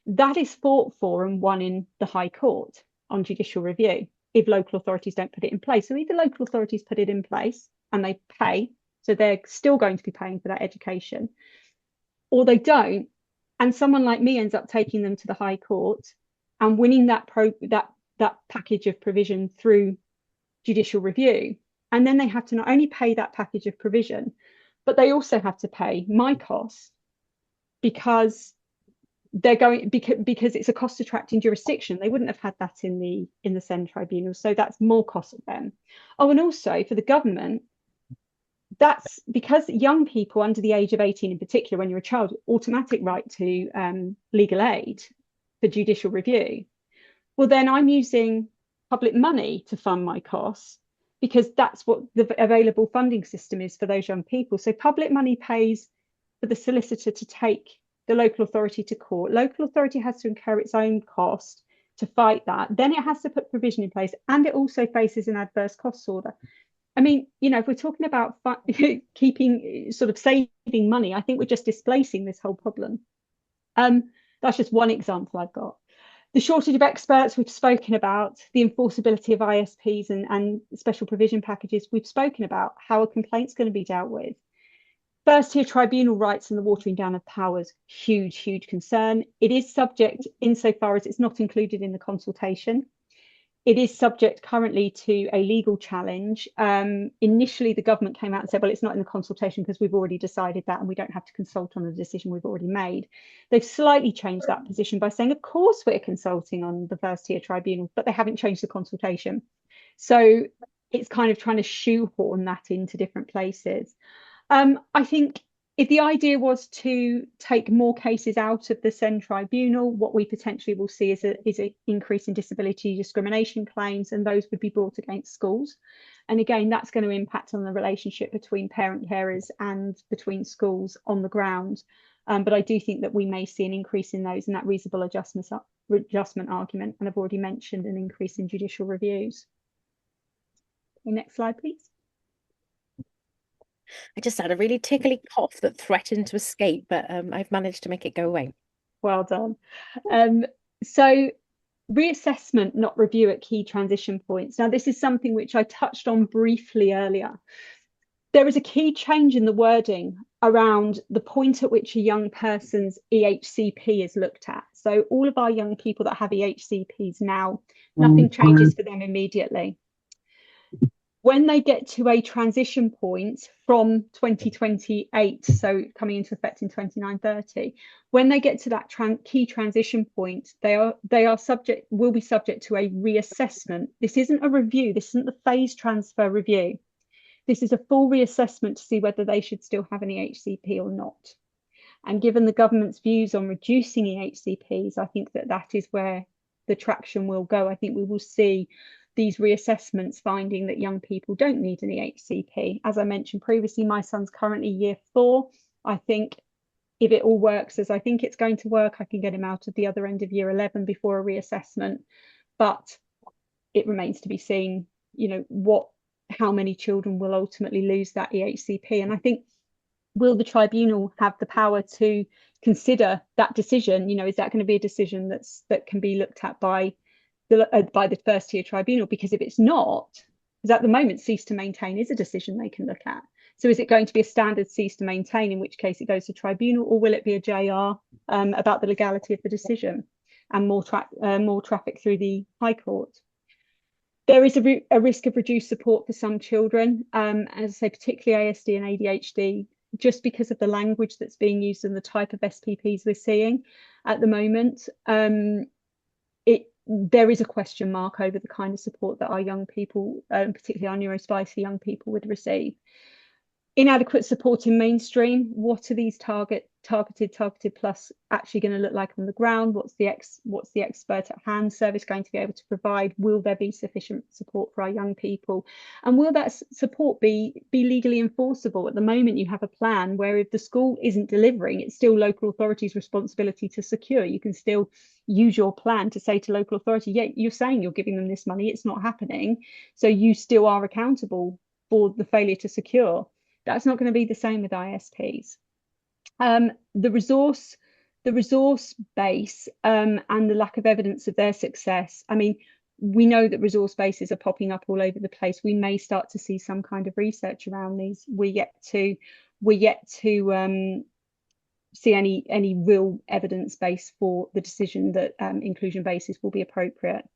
[SPEAKER 2] That is fought for and won in the High Court. on judicial review if local authorities don't put it in place. So either local authorities put it in place and they pay, so they're still going to be paying for that education, or they don't, and someone like me ends up taking them to the High Court and winning that package of provision through judicial review. And then they have to not only pay that package of provision, but they also have to pay my costs because it's a cost attracting jurisdiction. They wouldn't have had that in the Send Tribunal, so that's more cost of them. Oh, and also for the government, that's because young people under the age of 18 in particular, when you're a child, automatic right to legal aid for judicial review. Well, then I'm using public money to fund my costs because that's what the available funding system is for those young people. So public money pays for the solicitor to take the local authority to court. Local authority has to incur its own cost to fight that. Then it has to put provision in place, and it also faces an adverse costs order. I mean, if we're talking about keeping sort of saving money, I think we're just displacing this whole problem. That's just one example I've got. The shortage of experts we've spoken about, the enforceability of ISPs and special provision packages we've spoken about, how a complaint's going to be dealt with. First tier tribunal rights and the watering down of powers, huge concern. It is subject insofar as it's not included in the consultation. It is subject currently to a legal challenge. Initially, the government came out and said, well, it's not in the consultation because we've already decided that and we don't have to consult on the decision we've already made. They've slightly changed that position by saying, of course, we're consulting on the first tier tribunal, but they haven't changed the consultation. So it's kind of trying to shoehorn that into different places. I think if the idea was to take more cases out of the Send Tribunal, what we potentially will see is an increase in disability discrimination claims, and those would be brought against schools. And again, that's going to impact on the relationship between parent carers and between schools on the ground. But I do think that we may see an increase in those and that reasonable adjustment argument. And I've already mentioned an increase in judicial reviews. Okay, next slide, please.
[SPEAKER 1] I just had a really tickly cough that threatened to escape, but I've managed to make it go away.
[SPEAKER 2] Well done. So reassessment, not review at key transition points. Now, this is something which I touched on briefly earlier. There is a key change in the wording around the point at which a young person's EHCP is looked at. So all of our young people that have EHCPs now, nothing changes for them immediately. When they get to a transition point from 2028, so coming into effect in 29/30, when they get to that key transition point, will be subject to a reassessment. This isn't a review. This isn't the phase transfer review. This is a full reassessment to see whether they should still have an EHCP or not. And given the government's views on reducing EHCPs, I think that is where the traction will go. I think we will see these reassessments finding that young people don't need an EHCP. As I mentioned previously, my son's currently year 4. I think if it all works as I think it's going to work, I can get him out of the other end of year 11 before a reassessment. But it remains to be seen, how many children will ultimately lose that EHCP. And I think, will the tribunal have the power to consider that decision? Is that going to be a decision that can be looked at by the first tier tribunal? Because if it's not, because at the moment cease to maintain is a decision they can look at. So is it going to be a standard cease to maintain, in which case it goes to tribunal, or will it be a JR about the legality of the decision and more traffic through the High Court? There is a risk of reduced support for some children, as I say, particularly ASD and ADHD, just because of the language that's being used and the type of SPPs we're seeing at the moment. There is a question mark over the kind of support that our young people, particularly our neurospicy young people, would receive. Inadequate support in mainstream. What are these targeted plus actually going to look like on the ground? What's the expert at hand service going to be able to provide? Will there be sufficient support for our young people? And will that support be legally enforceable? At the moment, you have a plan where if the school isn't delivering, it's still local authority's responsibility to secure. You can still use your plan to say to local authority, yeah, you're saying you're giving them this money, it's not happening. So you still are accountable for the failure to secure. That's not going to be the same with ISPs. The resource base and the lack of evidence of their success. I mean, we know that resource bases are popping up all over the place. We may start to see some kind of research around these. We're yet to see any real evidence base for the decision that inclusion basis will be appropriate.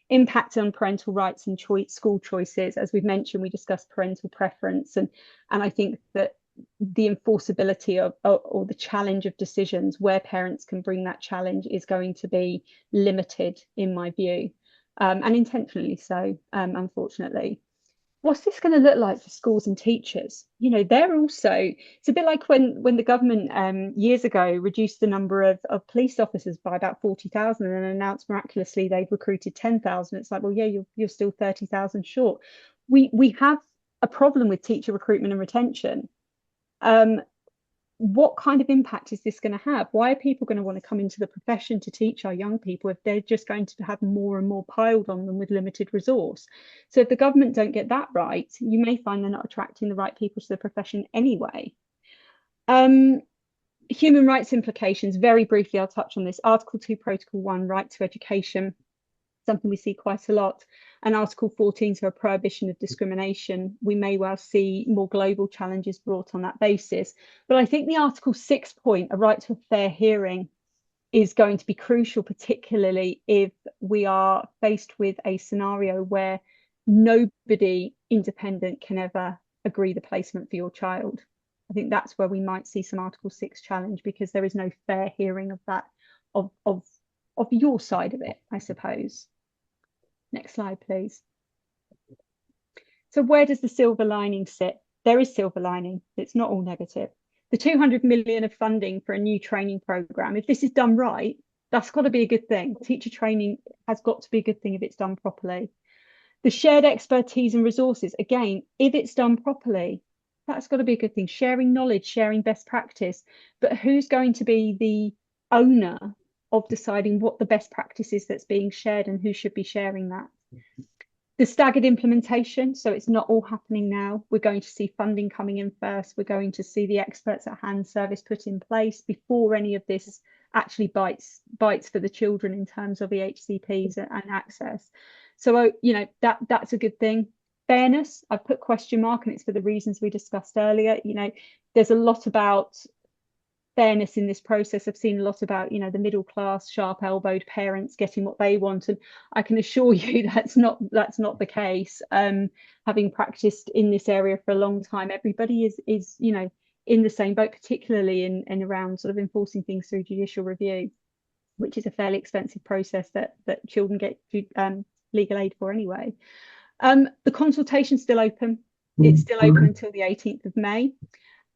[SPEAKER 2] Impact on parental rights and school choices. As we've mentioned, we discussed parental preference, and I think that the enforceability of or the challenge of decisions where parents can bring that challenge is going to be limited, in my view, and intentionally so, unfortunately. What's this going to look like for schools and teachers? You know, they're also, it's a bit like when the government years ago reduced the number of police officers by about 40,000 and announced miraculously they've recruited 10,000. It's like, well, yeah, you're still 30,000 short. We have a problem with teacher recruitment and retention. What kind of impact is this going to have? Why are people going to want to come into the profession to teach our young people if they're just going to have more and more piled on them with limited resource? So if the government don't get that right, you may find they're not attracting the right people to the profession anyway. Human rights implications, very briefly, I'll touch on this. Article 2, Protocol 1, right to education, something we see quite a lot. And Article 14, so a prohibition of discrimination. We may well see more global challenges brought on that basis. But I think the Article 6 point, a right to a fair hearing, is going to be crucial, particularly if we are faced with a scenario where nobody independent can ever agree the placement for your child. I think that's where we might see some Article 6 challenge, because there is no fair hearing of that, of your side of it, I suppose. Next slide, please. So where does the silver lining sit? There is silver lining. It's not all negative. The 200 million of funding for a new training programme, if this is done right, that's got to be a good thing. Teacher training has got to be a good thing if it's done properly. The shared expertise and resources, again, if it's done properly, that's got to be a good thing. Sharing knowledge, sharing best practice. But who's going to be the owner of deciding what the best practice is that's being shared and who should be sharing that? The staggered implementation, so it's not all happening now. We're going to see funding coming in first. We're going to see the experts at hand service put in place before any of this actually bites for the children in terms of the HCPs and access. So, you know, that's a good thing. Fairness, I've put question mark, and it's for the reasons we discussed earlier. You know, there's a lot about fairness in this process. I've seen a lot about, you know, the middle class, sharp-elbowed parents getting what they want, and I can assure you that's not the case. Having practiced in this area for a long time, everybody is you know, in the same boat, particularly in around sort of enforcing things through judicial review, which is a fairly expensive process that children get legal aid for anyway. The consultation's still open. It's still open until the 18th of May.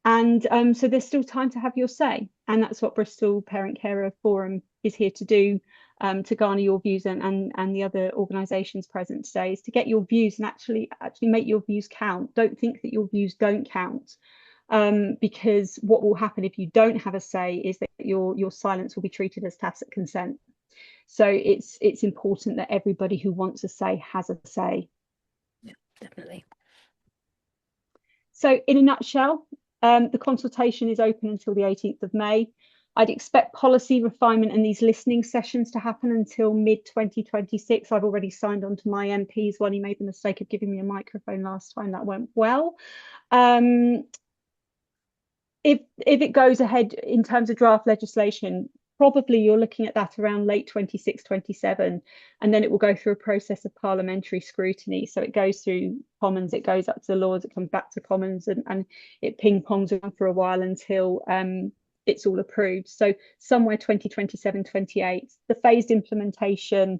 [SPEAKER 2] And so there's still time to have your say. And that's what Bristol Parent Carer Forum is here to do, to garner your views, and the other organisations present today, is to get your views and actually make your views count. Don't think that your views don't count, because what will happen if you don't have a say is that your silence will be treated as tacit consent. So it's important that everybody who wants a say has a say.
[SPEAKER 1] Yeah, definitely.
[SPEAKER 2] So in a nutshell, the consultation is open until the 18th of May. I'd expect policy refinement and these listening sessions to happen until mid-2026. I've already signed on to my MP's one. He made the mistake of giving me a microphone last time. That went well. If it goes ahead in terms of draft legislation, probably you're looking at that around late 26, 27, and then it will go through a process of parliamentary scrutiny. So it goes through Commons, it goes up to the Lords, it comes back to Commons, and it ping-pongs around for a while until it's all approved. So somewhere 2027, 28, the phased implementation,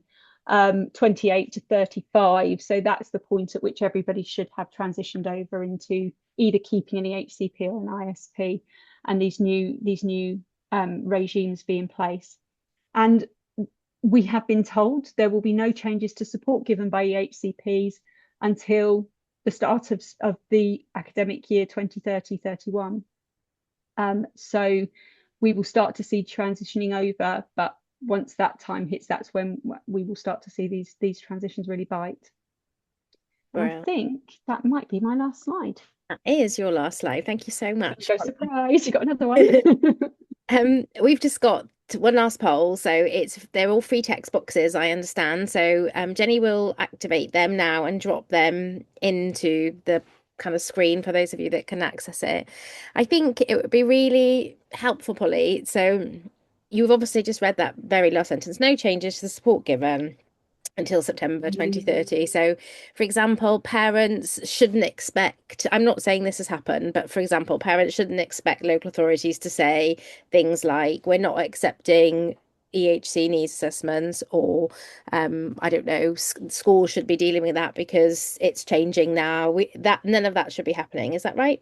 [SPEAKER 2] 28 to 35. So that's the point at which everybody should have transitioned over into either keeping an EHCP or an ISP, and these new regimes be in place. And we have been told there will be no changes to support given by EHCPs until the start of the academic year 2030-31. So we will start to see transitioning over, but once that time hits, that's when we will start to see these transitions really bite. I think that might be my last slide.
[SPEAKER 1] That is your last slide. Thank you so much.
[SPEAKER 2] So surprised, you got another one.
[SPEAKER 1] We've just got one last poll. So they're all free text boxes, I understand. So Jenny will activate them now and drop them into the kind of screen for those of you that can access it. I think it would be really helpful, Polly. So you've obviously just read that very last sentence. No changes to the support given until September 2030. So, for example, parents shouldn't expect, I'm not saying this has happened, but for example, parents shouldn't expect local authorities to say things like, we're not accepting EHC needs assessments, or I don't know, schools should be dealing with that because it's changing now. That none of that should be happening. Is that right?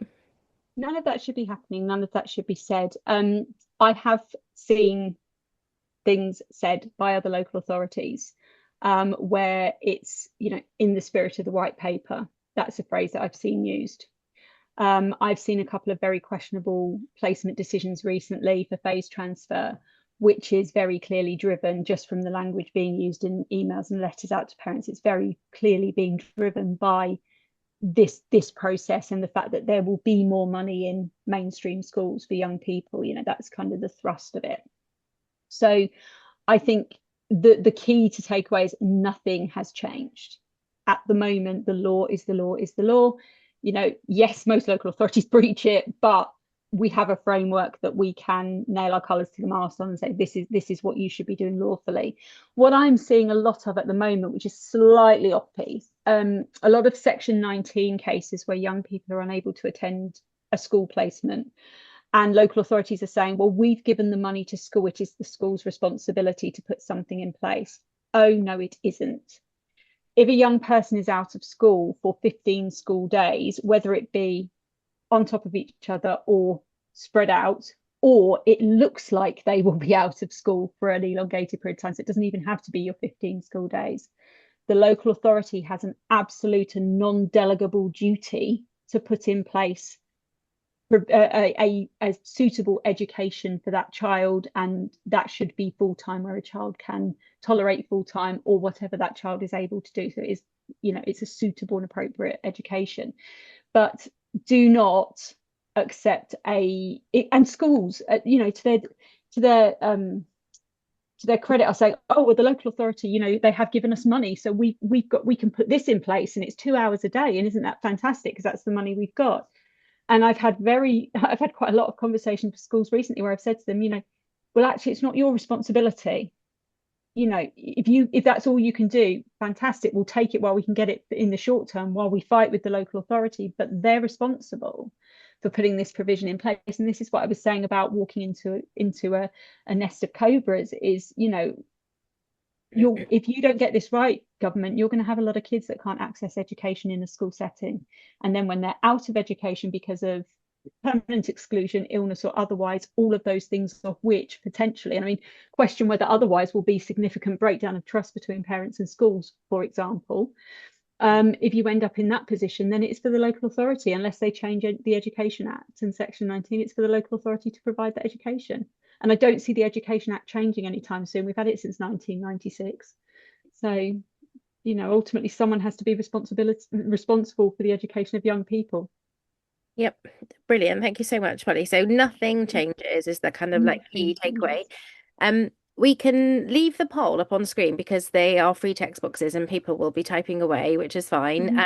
[SPEAKER 2] None of that should be happening. None of that should be said. I have seen things said by other local authorities where it's, in the spirit of the white paper. That's a phrase that I've seen used. I've seen a couple of very questionable placement decisions recently for phase transfer, which is very clearly driven just from the language being used in emails and letters out to parents. It's very clearly being driven by this process and the fact that there will be more money in mainstream schools for young people. That's kind of the thrust of it. So I think the key to take away is nothing has changed. At the moment, the law is the law is the law. Yes, most local authorities breach it, but we have a framework that we can nail our colours to the mast on and say this is what you should be doing lawfully. What I'm seeing a lot of at the moment, which is slightly off piece, a lot of Section 19 cases where young people are unable to attend a school placement, and local authorities are saying, well, we've given the money to school, it is the school's responsibility to put something in place. Oh no, it isn't. If a young person is out of school for 15 school days, whether it be on top of each other or spread out, or it looks like they will be out of school for an elongated period of time, so it doesn't even have to be your 15 school days, the local authority has an absolute and non-delegable duty to put in place a suitable education for that child, and that should be full-time, where a child can tolerate full-time or whatever that child is able to do. So it's a suitable and appropriate education. But do not accept and schools, to their credit, are saying, oh well, the local authority, they have given us money, so we can put this in place, and it's 2 hours a day, and isn't that fantastic, because that's the money we've got. And I've had quite a lot of conversations with schools recently where I've said to them, well, actually, it's not your responsibility. If that's all you can do, fantastic. We'll take it while we can get it in the short term, while we fight with the local authority. But they're responsible for putting this provision in place. And this is what I was saying about walking into a nest of cobras. Is if you don't get this right, government, you're going to have a lot of kids that can't access education in a school setting. And then when they're out of education because of permanent exclusion, illness, or otherwise, all of those things of which potentially, and I mean, question whether otherwise will be significant breakdown of trust between parents and schools, for example. If you end up in that position, then it's for the local authority, unless they change the Education Act and Section 19, it's for the local authority to provide that education. And I don't see the Education Act changing anytime soon. We've had it since 1996. So, ultimately someone has to be responsible for the education of young people.
[SPEAKER 1] Yep, brilliant. Thank you so much, Polly. So nothing changes is the kind of like key takeaway. We can leave the poll up on screen because they are free text boxes and people will be typing away, which is fine.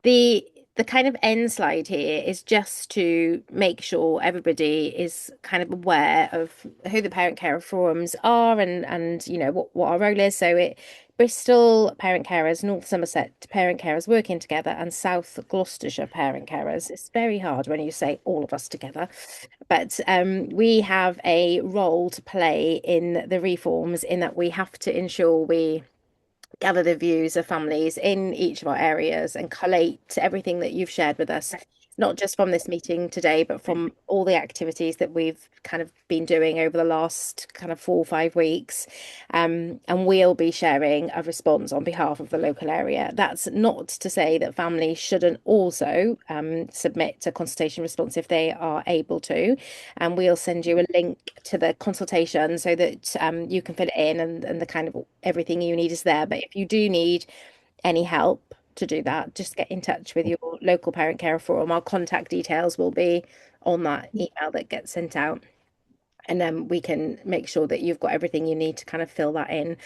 [SPEAKER 1] The kind of end slide here is just to make sure everybody is kind of aware of who the parent carer forums are and what our role is. So Bristol parent carers, North Somerset parent carers working together, and South Gloucestershire parent carers. It's very hard when you say all of us together, but we have a role to play in the reforms, in that we have to ensure we gather the views of families in each of our areas and collate everything that you've shared with us, not just from this meeting today, but from all the activities that we've kind of been doing over the last kind of 4 or 5 weeks. And we'll be sharing a response on behalf of the local area. That's not to say that families shouldn't also submit a consultation response if they are able to. And we'll send you a link to the consultation so that you can fill it in, and the kind of everything you need is there. But if you do need any help to do that, just get in touch with your local parent carer forum. Our contact details will be on that email that gets sent out. and then we can make sure that you've got everything you need to kind of fill that in.